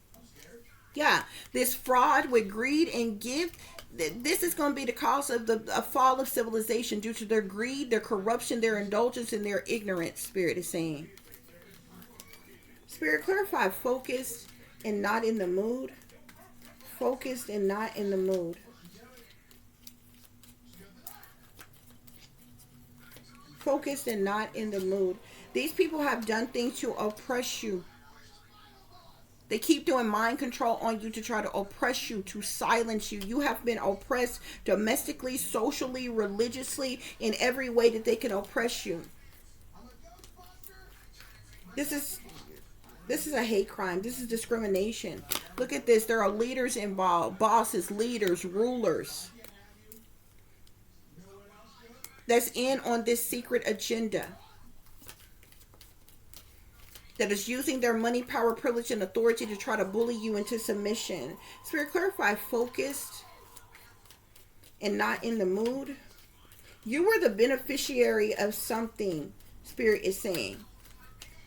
Yeah, this fraud with greed and gift, this is going to be the cause of the fall of civilization due to their greed, their corruption, their indulgence, and their ignorance, Spirit is saying. Spirit, clarify, focused and not in the mood. Focused and not in the mood. Focused and not in the mood. These people have done things to oppress you. They keep doing mind control on you to try to oppress you, to silence you. You have been oppressed domestically, socially, religiously, in every way that they can oppress you. This is a hate crime. This is discrimination. Look at this. There are leaders involved. Bosses, leaders, rulers. That's in on this secret agenda. That is using their money, power, privilege, and authority to try to bully you into submission. Spirit, clarify, focused and not in the mood. You were the beneficiary of something, Spirit is saying.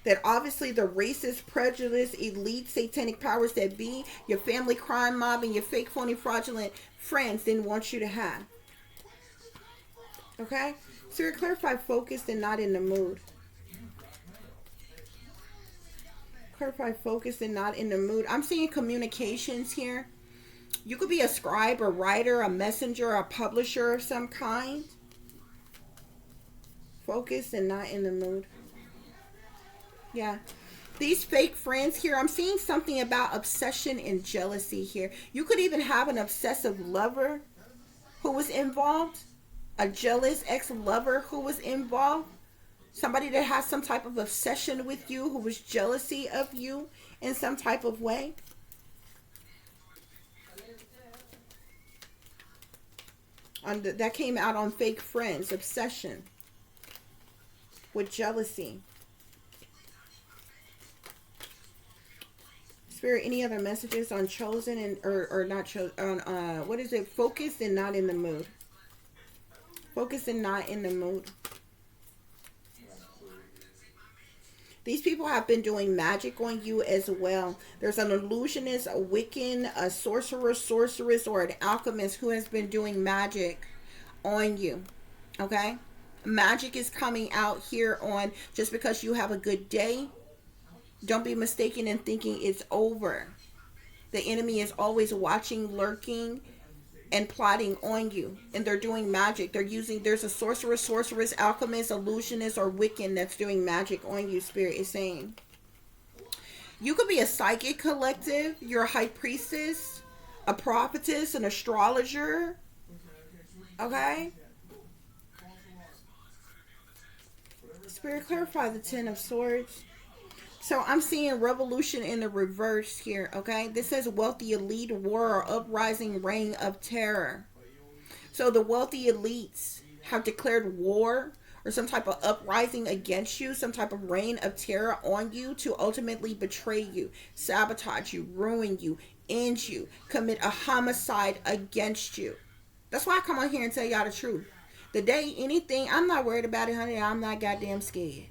That obviously the racist, prejudice, elite, satanic powers that be, your family crime mob, and your fake, phony, fraudulent friends didn't want you to have. Okay? Spirit, clarify, focused and not in the mood. Clarify, focused and not in the mood. I'm seeing communications here. You could be a scribe, a writer, a messenger, a publisher of some kind. Focused and not in the mood. Yeah. These fake friends here, I'm seeing something about obsession and jealousy here. You could even have an obsessive lover who was involved. A jealous ex-lover who was involved. Somebody that has some type of obsession with you, who was jealousy of you in some type of way. That came out on fake friends, obsession with jealousy. Spirit, any other messages on chosen and or not chosen? On what is it? Focused and not in the mood. Focused and not in the mood. These people have been doing magic on you as well. There's an illusionist, a Wiccan, a sorcerer, sorceress, or an alchemist who has been doing magic on you. Okay? Magic is coming out here on just because you have a good day. Don't be mistaken in thinking it's over. The enemy is always watching, lurking, and plotting on you. And they're doing magic. There's a sorcerer, sorceress, alchemist, illusionist, or Wiccan that's doing magic on you, Spirit is saying. You could be a psychic collective. You're a high priestess, a prophetess, an astrologer. Okay? Spirit, clarify the Ten of Swords. So I'm seeing revolution in the reverse here, okay? This says wealthy elite, war, or uprising reign of terror. So the wealthy elites have declared war or some type of uprising against you, some type of reign of terror on you to ultimately betray you, sabotage you, ruin you, end you, commit a homicide against you. That's why I come on here and tell y'all the truth. The day anything, I'm not worried about it, honey. I'm not goddamn scared.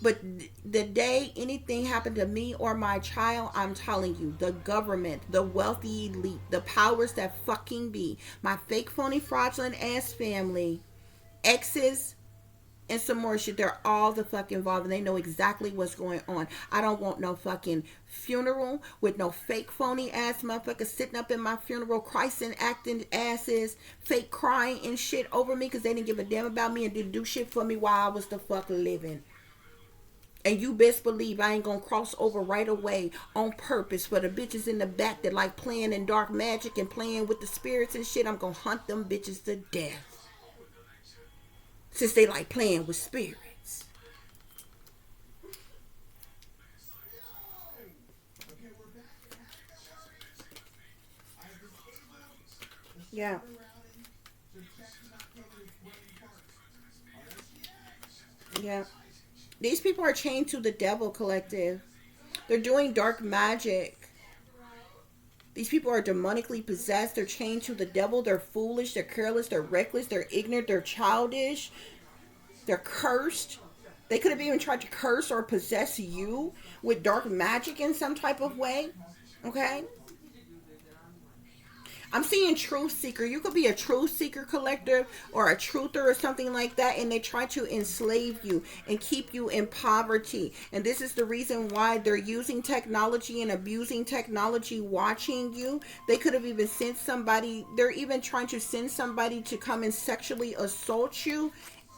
But the day anything happened to me or my child, I'm telling you, the government, the wealthy elite, the powers that fucking be, my fake, phony, fraudulent ass family, exes, and some more shit, they're all the fuck involved and they know exactly what's going on. I don't want no fucking funeral with no fake phony ass motherfuckers sitting up in my funeral, Christ acting asses, fake crying and shit over me because they didn't give a damn about me and didn't do shit for me while I was the fuck living. And you best believe I ain't gonna cross over right away on purpose for the bitches in the back that like playing in dark magic and playing with the spirits and shit. I'm gonna hunt them bitches to death. Since they like playing with spirits. Yeah. Yeah. These people are chained to the devil collective. They're doing dark magic. These people are demonically possessed. They're chained to the devil. They're foolish. They're careless. They're reckless. They're ignorant. They're childish. They're cursed. They could have even tried to curse or possess you with dark magic in some type of way. Okay? I'm seeing truth seeker. You could be a truth seeker collector or a truther or something like that, and they try to enslave you and keep you in poverty. And this is the reason why they're using technology and abusing technology, watching you. They could have even sent somebody. They're even trying to send somebody to come and sexually assault you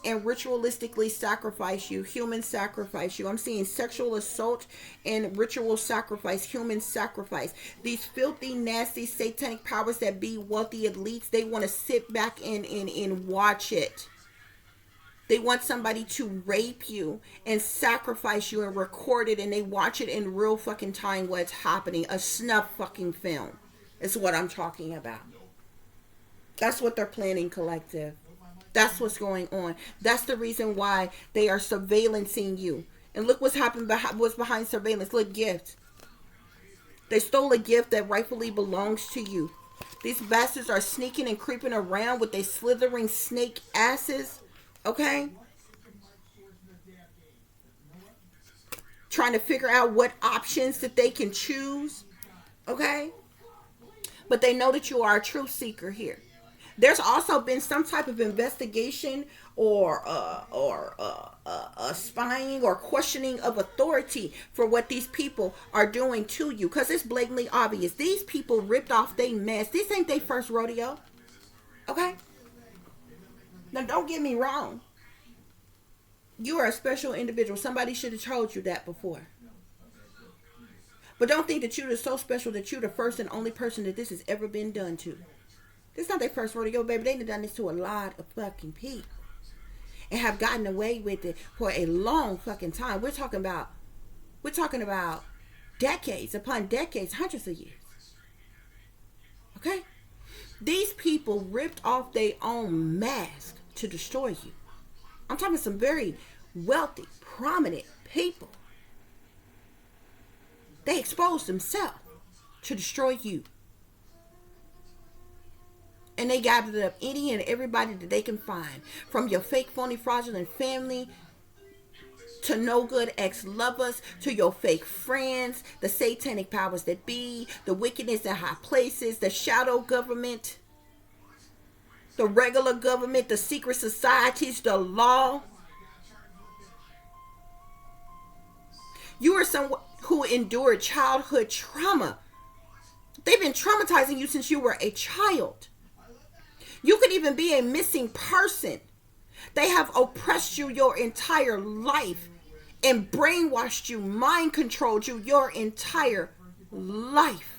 and ritualistically sacrifice you, human sacrifice you. I'm seeing sexual assault and ritual sacrifice, human sacrifice. These filthy, nasty, satanic powers that be wealthy elites, they want to sit back and watch it. They want somebody to rape you and sacrifice you and record it, and they watch it in real fucking time what's happening. A snuff fucking film is what I'm talking about. That's what they're planning, collective. That's what's going on. That's the reason why they are surveillancing you. And look what's happened. What's behind surveillance? Look, gift. They stole a gift that rightfully belongs to you. These bastards are sneaking and creeping around with their slithering snake asses. Okay? Trying to figure out what options that they can choose. Okay? But they know that you are a truth seeker here. There's also been some type of investigation or spying or questioning of authority for what these people are doing to you. Because it's blatantly obvious. These people ripped off their mess. This ain't their first rodeo. Okay? Now, don't get me wrong. You are a special individual. Somebody should have told you that before. But don't think that you're so special that you're the first and only person that this has ever been done to. This is not their first rodeo, baby. They've done this to a lot of fucking people. And have gotten away with it for a long fucking time. We're talking about decades upon decades, hundreds of years. Okay? These people ripped off their own mask to destroy you. I'm talking some very wealthy, prominent people. They exposed themselves to destroy you. And they gathered up any and everybody that they can find. From your fake, phony, fraudulent family to no good ex-lovers to your fake friends, the satanic powers that be, the wickedness in high places, the shadow government, the regular government, the secret societies, the law. You are someone who endured childhood trauma. They've been traumatizing you since you were a child. You could even be a missing person. They have oppressed you your entire life and brainwashed you, mind controlled you your entire life.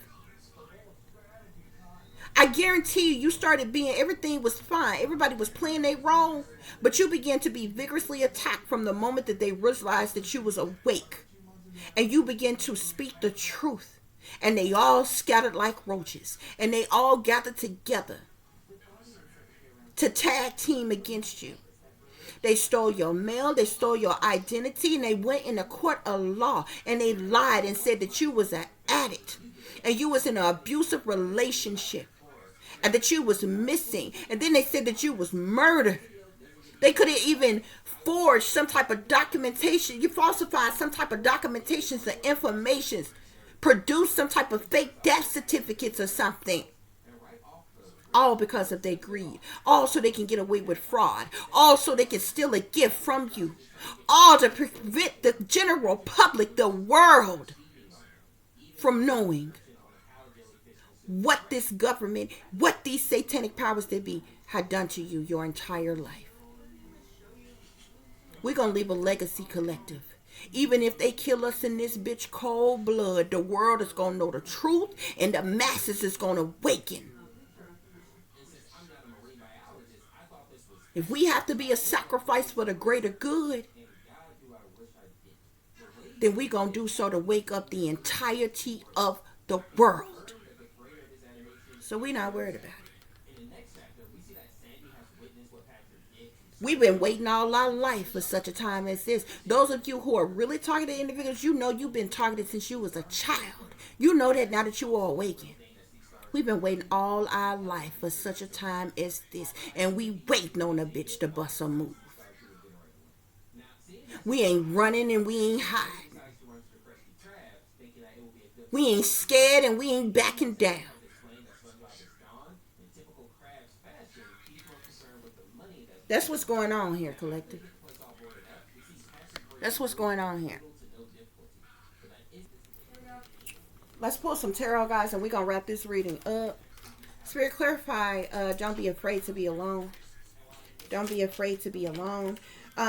I guarantee you, you started being, everything was fine. Everybody was playing their role, but you began to be vigorously attacked from the moment that they realized that you was awake. And you began to speak the truth. And they all scattered like roaches. And they all gathered together to tag team against you. They stole your mail, they stole your identity, and they went in the court of law and they lied and said that you was an addict and you was in an abusive relationship and that you was missing. And then they said that you was murdered. They could have even forged some type of documentation. You falsified some type of documentations and informations, produced some type of fake death certificates or something. All because of their greed. All so they can get away with fraud. All so they can steal a gift from you. All to prevent the general public, the world, from knowing what this government, what these satanic powers that be, had done to you your entire life. We're going to leave a legacy, collective. Even if they kill us in this bitch cold blood, the world is going to know the truth and the masses is going to awaken. If we have to be a sacrifice for the greater good, then we're going to do so to wake up the entirety of the world. So we're not worried about it. We've been waiting all our life for such a time as this. Those of you who are really targeted individuals, you know you've been targeted since you was a child. You know that now that you are awakened. We've been waiting all our life for such a time as this. And we waiting on a bitch to bust a move. We ain't running and we ain't hiding. We ain't scared and we ain't backing down. That's what's going on here, collective. That's what's going on here. Let's pull some tarot, guys, and we're going to wrap this reading up. Spirit, clarify. Don't be afraid to be alone. Don't be afraid to be alone.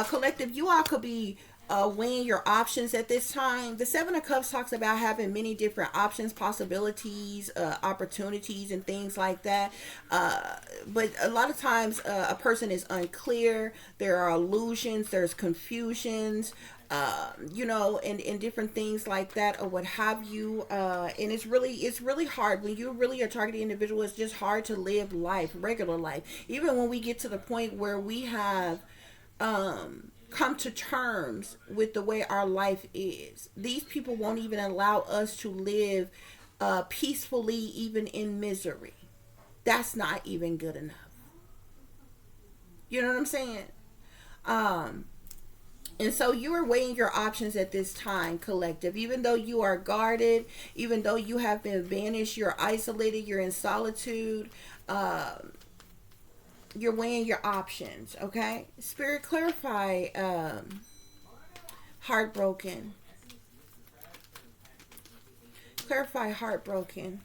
Collective, you all could be weighing your options at this time. The Seven of Cups talks about having many different options, possibilities, opportunities, and things like that. But a lot of times a person is unclear. There are illusions. There's confusions. And different things like that or what have you. And it's really hard when you really are targeted individual. It's just hard to live life, regular life. Even when we get to the point where we have come to terms with the way our life is. These people won't even allow us to live peacefully, even in misery. That's not even good enough. You know what I'm saying? And so you are weighing your options at this time, collective. Even though you are guarded, even though you have been banished, you're isolated, you're in solitude, you're weighing your options, okay? Spirit, clarify heartbroken. Clarify heartbroken.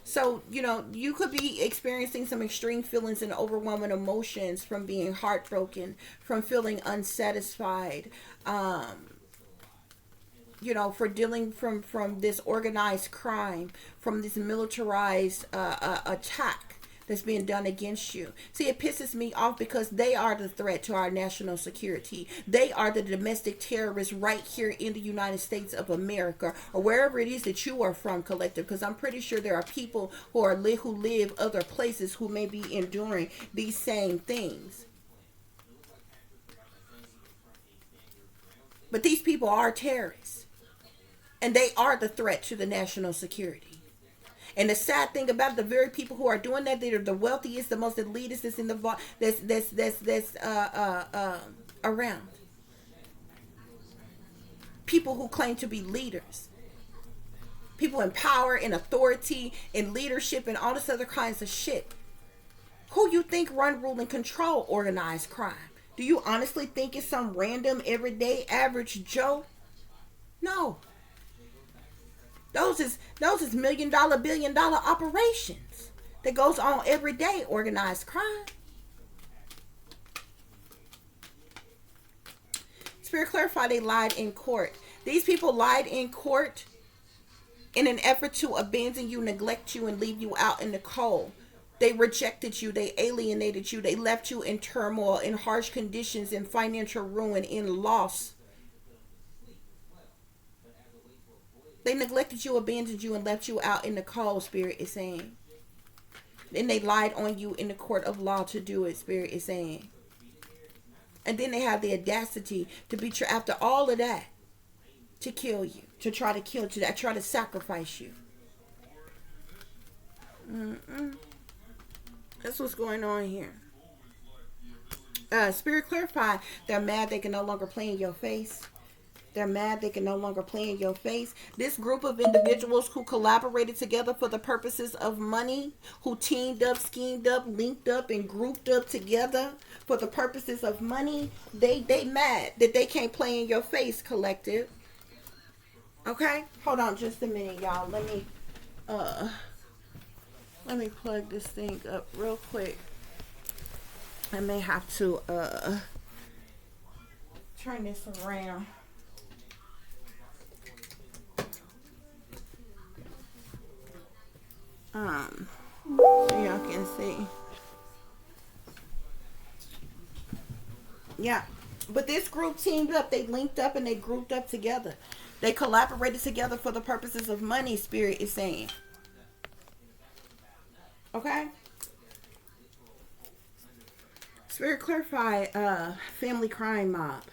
So, you could be experiencing some extreme feelings and overwhelming emotions from being heartbroken, from feeling unsatisfied, for dealing from this organized crime, from this militarized attack that's being done against you. See, it pisses me off because they are the threat to our national security. They are the domestic terrorists right here in the United States of America, or wherever it is that you are from, collective, because I'm pretty sure there are people who live other places who may be enduring these same things. But these people are terrorists, and they are the threat to the national security. And the sad thing about it, the very people who are doing that, they're the wealthiest, the most elitist that's in the that's around. People who claim to be leaders. People in power and authority and leadership and all this other kinds of shit. Who you think run, rule, and control organized crime? Do you honestly think it's some random, everyday, average Joe? No. Those is $1 million, $1 billion operations that goes on every day, organized crime. Spirit clarify, they lied in court. These people lied in court in an effort to abandon you, neglect you, and leave you out in the cold. They rejected you. They alienated you. They left you in turmoil, in harsh conditions, in financial ruin, in loss. They neglected you, abandoned you, and left you out in the cold, Spirit is saying. Then they lied on you in the court of law to do it, Spirit is saying. And then they have the audacity to beat you after all of that, to kill you, to try to kill you, to try to sacrifice you. That's what's going on here. Spirit clarify, they're mad they can no longer play in your face. They're mad they can no longer play in your face. This group of individuals who collaborated together for the purposes of money, who teamed up, schemed up, linked up, and grouped up together for the purposes of money, they mad that they can't play in your face, collective. Okay? Hold on just a minute, y'all. Let me plug this thing up real quick. I may have to turn this around. So y'all can see. Yeah. But this group teamed up. They linked up and they grouped up together. They collaborated together for the purposes of money, Spirit is saying. Okay? Spirit clarify, family crime mob.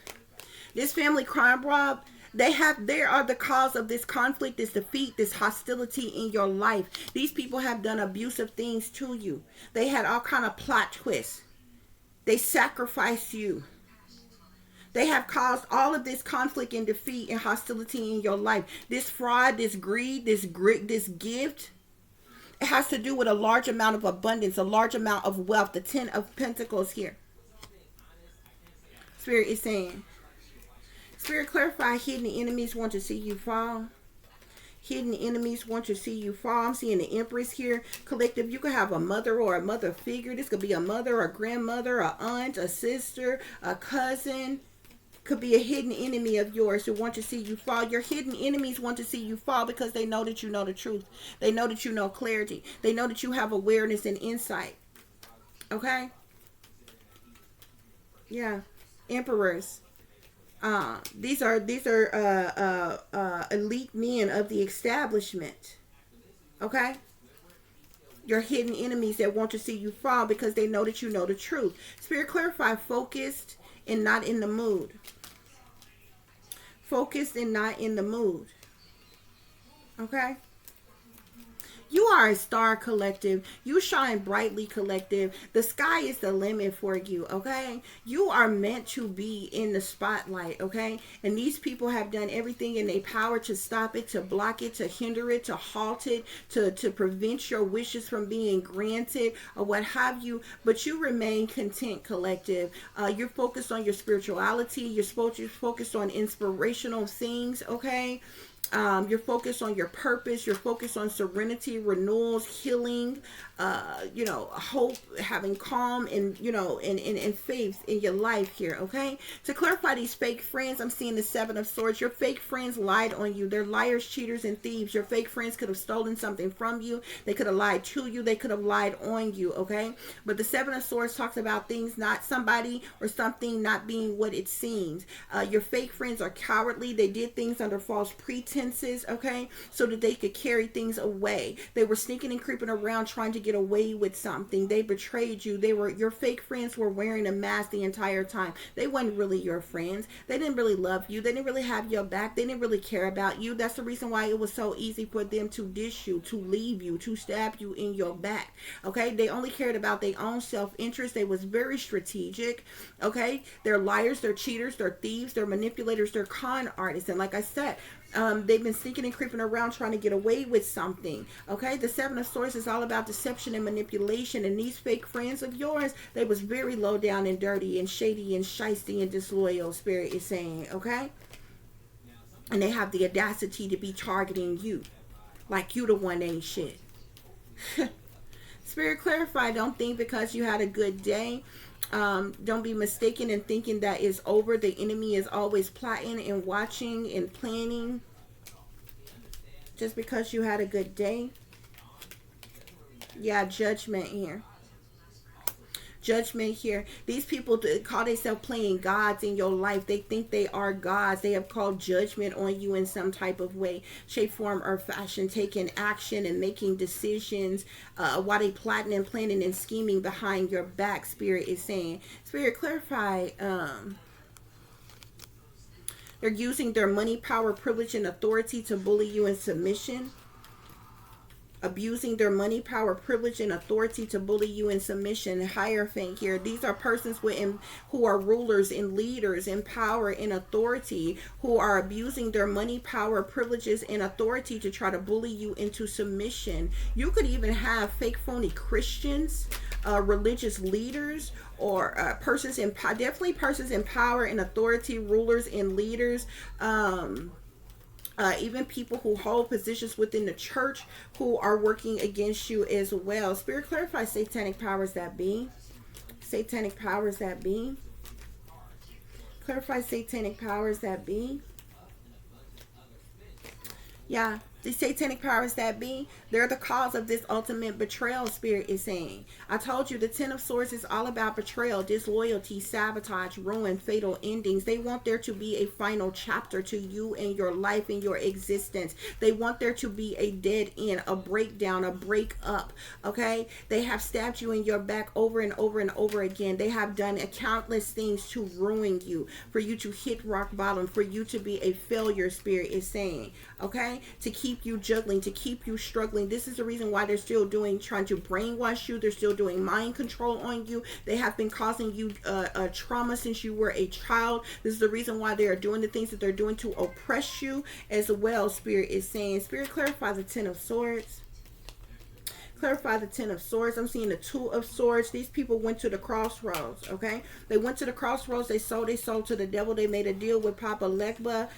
This family crime mob, they are the cause of this conflict, this defeat, this hostility in your life. These people have done abusive things to you. They had all kind of plot twists. They sacrificed you. They have caused all of this conflict and defeat and hostility in your life. This fraud, this greed, this gift, it has to do with a large amount of abundance, a large amount of wealth. The 10 of Pentacles here. Spirit is saying. Spirit clarify, hidden enemies want to see you fall. Hidden enemies want to see you fall. I'm seeing the Empress here. Collective, you could have a mother or a mother figure. This could be a mother, a grandmother, a aunt, a sister, a cousin. Could be a hidden enemy of yours who want to see you fall. Your hidden enemies want to see you fall because they know that you know the truth. They know that you know clarity. They know that you have awareness and insight. Okay? Yeah. Emperors. These are elite men of the establishment. Okay? Your hidden enemies that want to see you fall because they know that you know the truth. Spirit clarify, focused and not in the mood. Focused and not in the mood. Okay? You are a star, collective. You shine brightly, collective. The sky is the limit for you, okay? You are meant to be in the spotlight, okay? And these people have done everything in their power to stop it, to block it, to hinder it, to halt it, to prevent your wishes from being granted or what have you. But you remain content, collective. You're focused on your spirituality. You're focused on inspirational things, okay? You're focused on your purpose. You're focused on serenity, renewals, healing, hope, having calm and, and faith in your life here. Okay. To clarify these fake friends, I'm seeing the 7 of Swords. Your fake friends lied on you. They're liars, cheaters, and thieves. Your fake friends could have stolen something from you. They could have lied to you. They could have lied on you. Okay. But the 7 of Swords talks about things, not somebody or something not being what it seems. Your fake friends are cowardly. They did things under false pretenses, okay, so that they could carry things away. They were sneaking and creeping around trying to get away with something. They betrayed you. Your fake friends were wearing a mask the entire time. They weren't really your friends. They didn't really love you. They didn't really have your back. They didn't really care about you. That's the reason why it was so easy for them to dish you, to leave you, to stab you in your back, okay? They only cared about their own self-interest. They was very strategic, okay? They're liars, they're cheaters, they're thieves, they're manipulators, they're con artists. And like I said, they've been sneaking and creeping around trying to get away with something. Okay, the 7 of Swords is all about deception and manipulation. And these fake friends of yours, they was very low down and dirty and shady and shisty and disloyal, Spirit is saying. Okay, and they have the audacity to be targeting you like you the one ain't shit. Spirit, clarify. Don't think because you had a good day. Don't be mistaken in thinking that it's over. The enemy is always plotting and watching and planning. Just because you had a good day. Yeah, judgment here. Judgment here. These people call themselves playing gods in your life. They think they are gods. They have called judgment on you in some type of way, shape, form, or fashion, taking action and making decisions while they plotting and planning and scheming behind your back. Spirit is saying, Spirit, clarify. They're using their money, power, privilege, and authority to bully you in submission. Abusing their money, power, privilege, and authority to bully you in submission. Hierophant here. These are persons who are rulers and leaders in power and authority, who are abusing their money, power, privileges, and authority to try to bully you into submission. You could even have fake, phony Christians, religious leaders, or persons in definitely persons in power and authority, rulers and leaders. Even people who hold positions within the church who are working against you as well. Spirit, clarify satanic powers that be. Satanic powers that be. Clarify satanic powers that be. Yeah, the satanic powers that be, they're the cause of this ultimate betrayal. Spirit is saying, I told you the Ten of Swords is all about betrayal, disloyalty, sabotage, ruin, fatal endings. They want there to be a final chapter to you and your life and your existence. They want there to be a dead end, a breakdown, a break up. Okay, they have stabbed you in your back over and over and over again. They have done countless things to ruin you, for you to hit rock bottom, for you to be a failure. Spirit is saying, okay, to keep you juggling, to keep you struggling. This is the reason why they're still trying to brainwash you. They're still doing mind control on you. They have been causing you trauma since you were a child. This is the reason why they are doing the things that they're doing to oppress you as well. Spirit is saying, Spirit, clarify the Ten of Swords. Clarify the Ten of Swords. I'm seeing the Two of Swords. These people went to the crossroads, okay? They went to the crossroads. They sold their soul to the devil. They made a deal with Papa Legba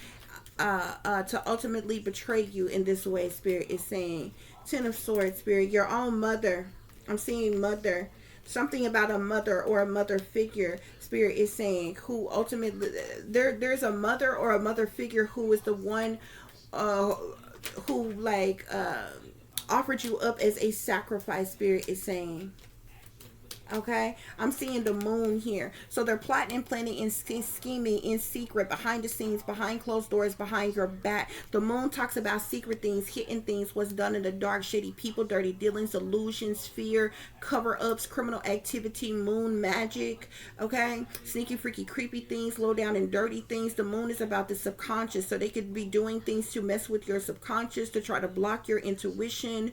to ultimately betray you in this way. Spirit is saying, Ten of Swords, Spirit, your own mother. I'm seeing mother. Something about a mother or a mother figure. Spirit is saying, who ultimately, there's a mother or a mother figure who is the one who like offered you up as a sacrifice. Spirit is saying, okay, I'm seeing the moon here. So they're plotting and planning and scheming in secret, behind the scenes, behind closed doors, behind your back. The moon talks about secret things, hidden things, what's done in the dark, shady people, dirty dealings, illusions, fear, cover-ups, criminal activity, moon magic, okay, sneaky, freaky, creepy things, low down and dirty things. The moon is about the subconscious, so they could be doing things to mess with your subconscious, to try to block your intuition.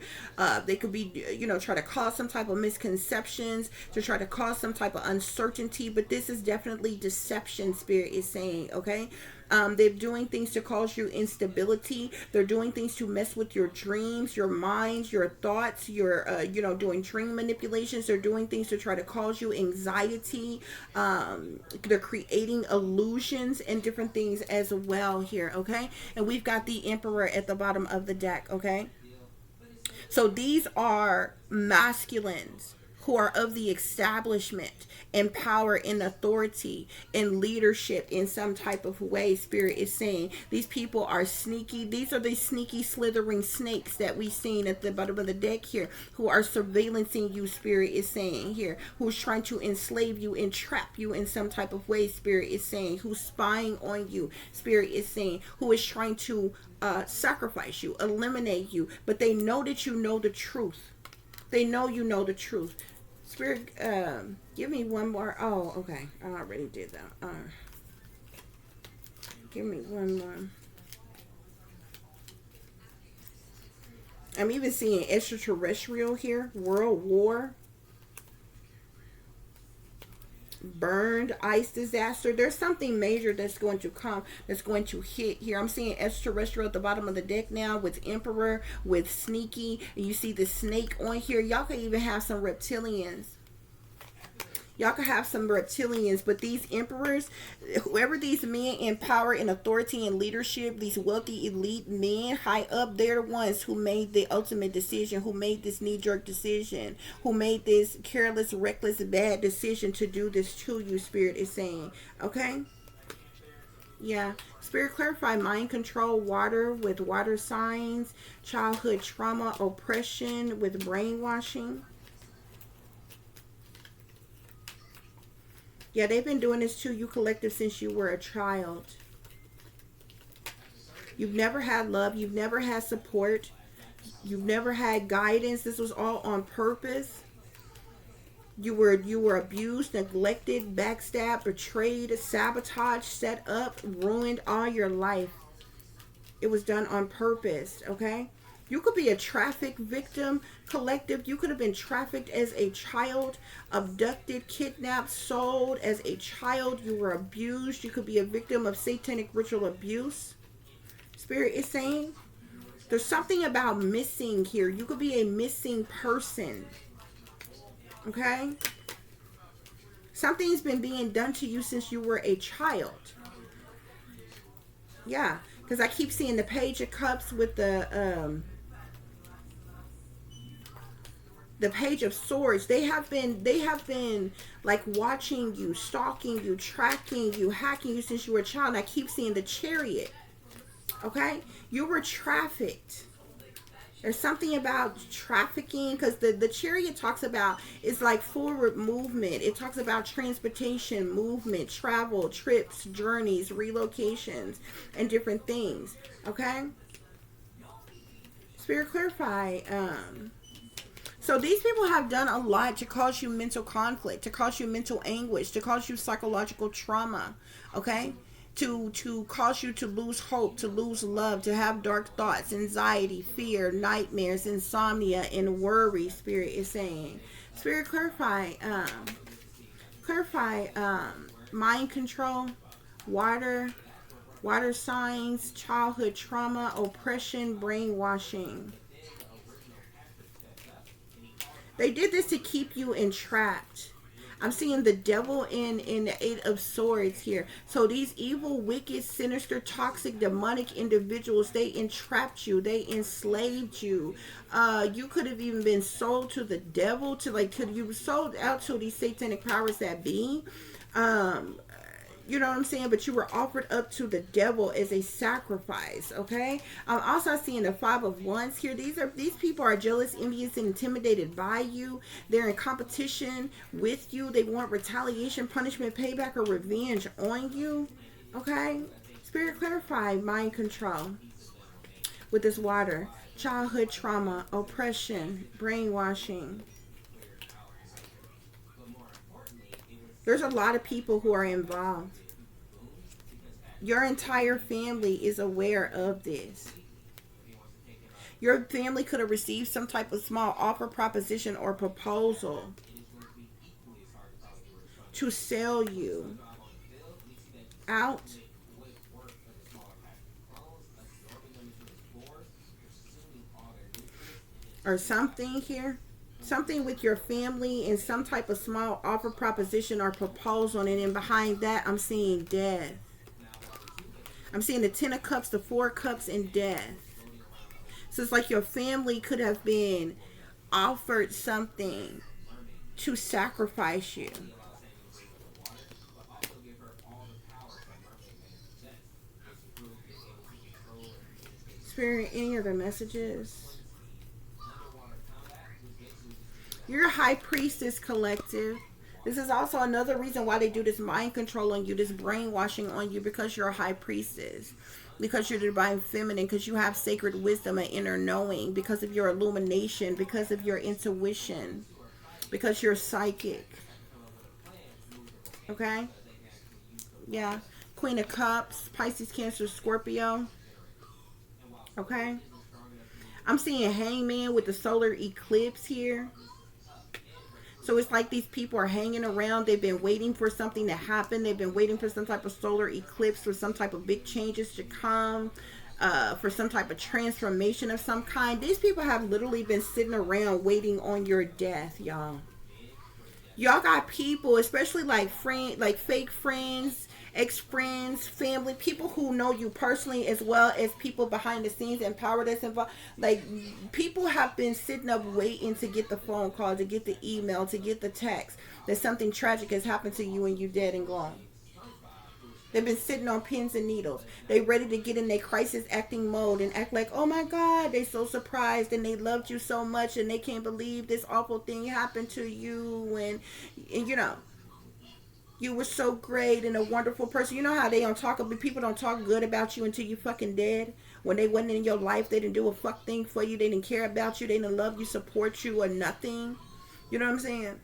They could be, try to cause some type of misconceptions, to try to cause some type of uncertainty. But this is definitely deception. Spirit is saying, okay, they're doing things to cause you instability. They're doing things to mess with your dreams, your minds, your thoughts, your doing dream manipulations. They're doing things to try to cause you anxiety. They're creating illusions and different things as well here, okay? And we've got the Emperor at the bottom of the deck, okay? So these are masculines who are of the establishment and power and authority and leadership in some type of way. Spirit is saying these people are sneaky. These are the sneaky slithering snakes that we've seen at the bottom of the deck here, who are surveillancing you. Spirit is saying here, who's trying to enslave you and trap you in some type of way. Spirit is saying, who's spying on you. Spirit is saying, who is trying to sacrifice you, eliminate you, but they know that you know the truth. They know you know the truth. Spirit, give me one more. Oh, okay. I already did that. Give me one more. I'm even seeing extraterrestrial here. World war. Burned, ice disaster. There's something major that's going to come, that's going to hit here. I'm seeing extraterrestrial at the bottom of the deck now with Emperor, with sneaky, and you see the snake on here. Y'all can even have some reptilians Y'all could have some reptilians, but these emperors, whoever these men in power and authority and leadership, these wealthy elite men high up, they're the ones who made the ultimate decision, who made this knee-jerk decision, who made this careless, reckless, bad decision to do this to you, Spirit is saying. Okay? Yeah. Spirit clarify mind control, water with water signs, childhood trauma, oppression with brainwashing. Yeah, they've been doing this to you, collective, since you were a child. You've never had love. You've never had support. You've never had guidance. This was all on purpose. You were abused, neglected, backstabbed, betrayed, sabotaged, set up, ruined all your life. It was done on purpose, okay? You could be a traffic victim, collective. You could have been trafficked as a child, abducted, kidnapped, sold as a child. You were abused. You could be a victim of satanic ritual abuse. Spirit is saying there's something about missing here. You could be a missing person. Okay? Something's been being done to you since you were a child. Yeah, because I keep seeing the Page of Cups with the Page of Swords. They have been like watching you, stalking you, tracking you, hacking you since you were a child. And I keep seeing the Chariot. Okay? You were trafficked. There's something about trafficking, because the Chariot talks about, it's like forward movement. It talks about transportation, movement, travel, trips, journeys, relocations, and different things. Okay? Spirit clarify. So these people have done a lot to cause you mental conflict, to cause you mental anguish, to cause you psychological trauma. Okay? To cause you to lose hope, to lose love, to have dark thoughts, anxiety, fear, nightmares, insomnia, and worry, Spirit is saying. Spirit clarify mind control, water signs, childhood trauma, oppression, brainwashing. They did this to keep you entrapped. I'm seeing the devil in the Eight of Swords here. So these evil, wicked, sinister, toxic, demonic individuals, they entrapped you. They enslaved you. You could have even been sold to the devil, you were sold out to these satanic powers that be. You know what I'm saying? But you were offered up to the devil as a sacrifice, okay? I'm also seeing the Five of Wands here. These people are jealous, envious, and intimidated by you. They're in competition with you. They want retaliation, punishment, payback, or revenge on you, okay? Spirit clarify mind control with this water. Childhood trauma, oppression, brainwashing. There's a lot of people who are involved. Your entire family is aware of this. Your family could have received some type of small offer, proposition, or proposal to sell you out. Or something here. Something with your family and some type of small offer, proposition, or proposal. And then behind that, I'm seeing death. I'm seeing the Ten of Cups, the Four of Cups, and death. So it's like your family could have been offered something to sacrifice you. Spirit, any other messages? You're a high priestess, collective. This is also another reason why they do this mind control on you, this brainwashing on you, because you're a high priestess. Because you're the divine feminine, because you have sacred wisdom and inner knowing, because of your illumination, because of your intuition, because you're psychic. Okay? Yeah. Queen of Cups, Pisces, Cancer, Scorpio. Okay? I'm seeing Hangman with the solar eclipse here. So it's like these people are hanging around. They've been waiting for something to happen. They've been waiting for some type of solar eclipse, for some type of big changes to come, for some type of transformation of some kind. These people have literally been sitting around waiting on your death, y'all. Y'all got people, especially like like fake friends, ex-friends, family, people who know you personally, as well as people behind the scenes and power that's involved. Like, people have been sitting up waiting to get the phone call, to get the email, to get the text that something tragic has happened to you and you dead and gone. They've been sitting on pins and needles. They ready to get in their crisis acting mode and act like, oh my God, they so surprised and they loved you so much and they can't believe this awful thing happened to you, and you know, you were so great and a wonderful person. You know how they don't talk about, people don't talk good about you until you fucking dead. When they wasn't in your life, they didn't do a fuck thing for you. They didn't care about you. They didn't love you, support you, or nothing. You know what I'm saying?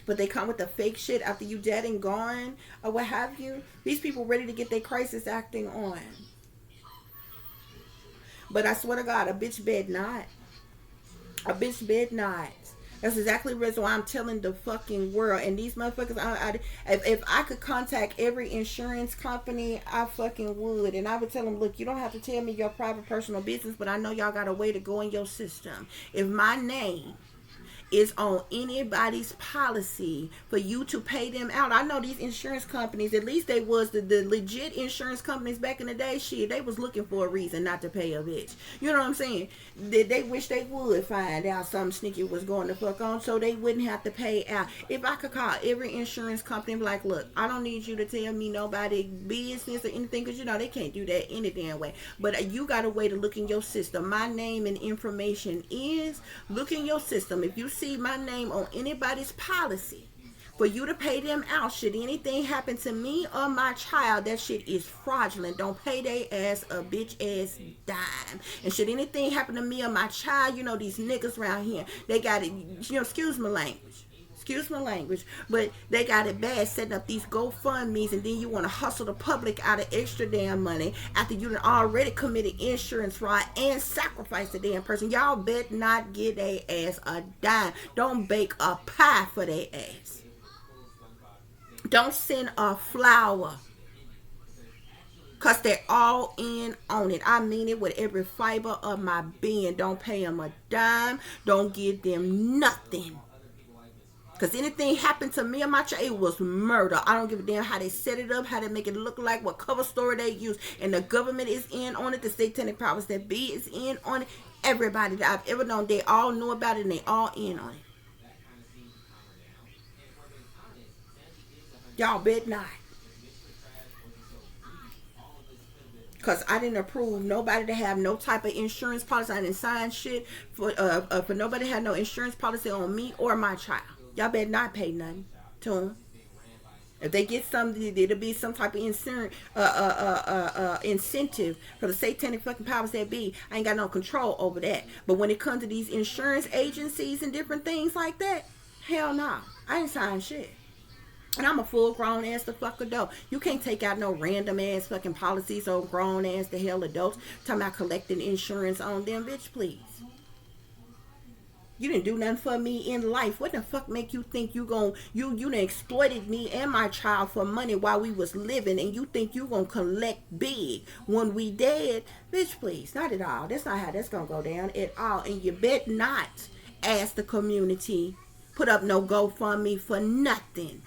But they come with the fake shit after you dead and gone or what have you. These people ready to get their crisis acting on. But I swear to God, a bitch bed not. A bitch bed not. That's exactly the reason why I'm telling the fucking world. And these motherfuckers, if I could contact every insurance company, I fucking would. And I would tell them, look, you don't have to tell me your private personal business, but I know y'all got a way to go in your system. If my name is on anybody's policy for you to pay them out. I know these insurance companies, at least they was the legit insurance companies back in the day, shit, they was looking for a reason not to pay a bitch. You know what I'm saying? They wish they would find out something sneaky was going to fuck on so they wouldn't have to pay out. If I could call every insurance company and be like, look, I don't need you to tell me nobody business or anything, because you know they can't do that any damn way. But you got a way to look in your system. My name and information is, look in your system. If you see my name on anybody's policy for you to pay them out, should anything happen to me or my child, that shit is fraudulent. Don't pay they ass a bitch ass dime. And should anything happen to me or my child, you know these niggas around here, they got it, you know, excuse my language, but they got it bad setting up these GoFundMe's, and then you want to hustle the public out of extra damn money after you done already committed insurance fraud and sacrificed the damn person. Y'all bet not get their ass a dime. Don't bake a pie for their ass. Don't send a flower, because they're all in on it. I mean it with every fiber of my being. Don't pay them a dime. Don't give them nothing. Because anything happened to me or my child, it was murder. I don't give a damn how they set it up, how they make it look like, what cover story they use. And the government is in on it. The satanic powers that be is in on it. Everybody that I've ever known, they all know about it and they all in on it. Y'all bet not. Because I didn't approve nobody to have no type of insurance policy. I didn't sign shit for nobody to have no insurance policy on me or my child. Y'all better not pay nothing to them. If they get something, it'll be some type of incentive for the satanic fucking powers that be. I ain't got no control over that. But when it comes to these insurance agencies and different things like that, hell no. I ain't signed shit. And I'm a full grown ass the fuck adult. You can't take out no random ass fucking policies on grown ass the hell adults talking about collecting insurance on them, bitch, please. You didn't do nothing for me in life. What the fuck make you think you done exploited me and my child for money while we was living, and you think you gonna collect big when we dead? Bitch, please. Not at all. That's not how that's gonna go down at all. And you bet not ask the community, put up no GoFundMe for nothing.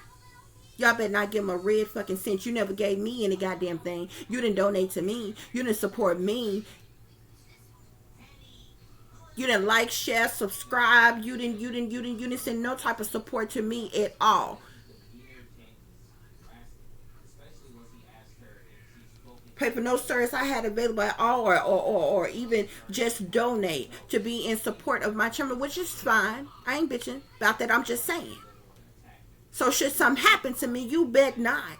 Y'all better not give them a red fucking cent. You never gave me any goddamn thing. You didn't donate to me. You didn't support me. You didn't like, share, subscribe. You didn't send no type of support to me at all. Pay for no service I had available at all, or even just donate to be in support of my channel, which is fine. I ain't bitching about that. I'm just saying. So should something happen to me, you bet not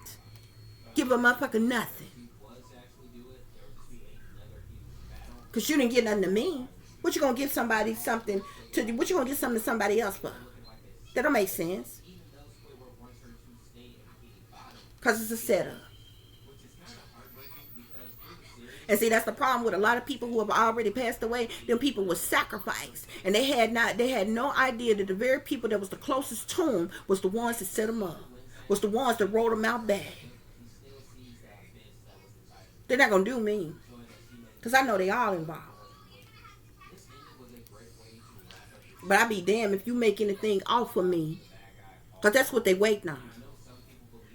give a motherfucker nothing. Because you didn't get nothing to me. What you gonna give somebody something to do? What you gonna give something to somebody else for? That don't make sense. Because it's a setup. And see, that's the problem with a lot of people who have already passed away. Them people were sacrificed, and they had no idea that the very people that was the closest to them was the ones that set them up, was the ones that rolled them out bad. They're not gonna do me, because I know they all involved. But I be damned if you make anything off of me Because that's what they waiting on.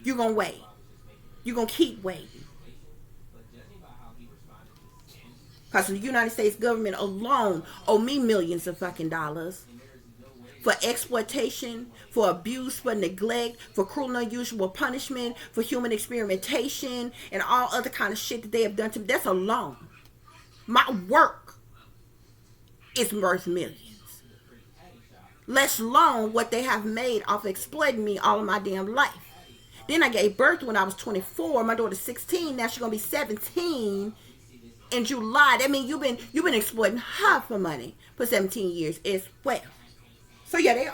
You're going to wait. You're going to keep waiting. Because the United States government alone owe me millions of fucking dollars for exploitation, for abuse, for neglect, for cruel and unusual punishment, for human experimentation, and all other kind of shit that they have done to me. That's alone. My work is worth millions. Let alone what they have made off exploiting me all of my damn life. Then I gave birth when I was 24. My daughter's 16. Now she's gonna be 17 in July. That means you've been exploiting her for money for 17 years as well. So yeah, they've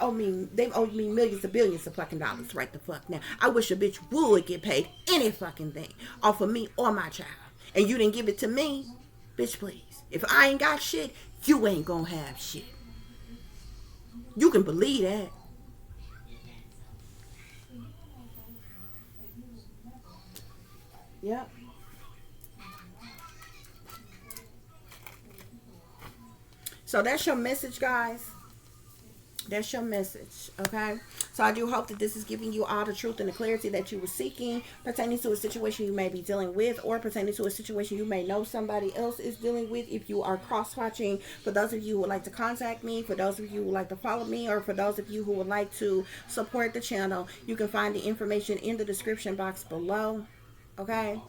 owed me millions of billions of fucking dollars right the fuck now. I wish a bitch would get paid any fucking thing off of me or my child. And you didn't give it to me, bitch, please. If I ain't got shit, you ain't gonna have shit. You can believe that. Yep. So that's your message, guys. That's your message, okay? So I do hope that this is giving you all the truth and the clarity that you were seeking pertaining to a situation you may be dealing with, or pertaining to a situation you may know somebody else is dealing with. If you are cross-watching, for those of you who would like to contact me, for those of you who would like to follow me, or for those of you who would like to support the channel, you can find the information in the description box below, okay?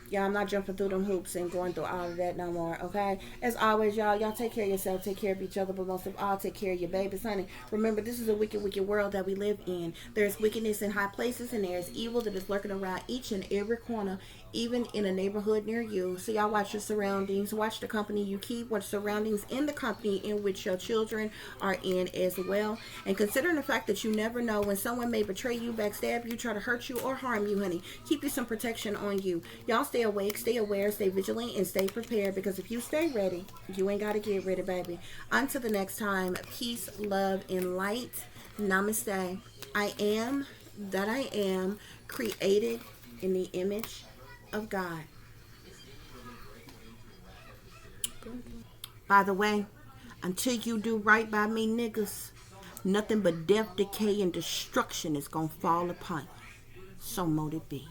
Yeah, I'm not jumping through them hoops and going through all of that no more, okay? As always, y'all take care of yourself, take care of each other, but most of all, take care of your babies, honey. Remember, this is a wicked, wicked world that we live in. There's wickedness in high places, and there's evil that is lurking around each and every corner, even in a neighborhood near you. So y'all watch your surroundings, watch the company you keep, watch surroundings in the company in which your children are in as well. And considering the fact that you never know when someone may betray you, backstab you, try to hurt you, or harm you, honey, keep you some protection on you. Y'all stay awake, stay aware, stay vigilant, and stay prepared, because if you stay ready, you ain't got to get ready, baby. Until the next time, peace, love, and light. Namaste. I am that I am, created in the image of God. By the way, until you do right by me, niggas, nothing but death, decay, and destruction is gonna fall upon you. So mote it be.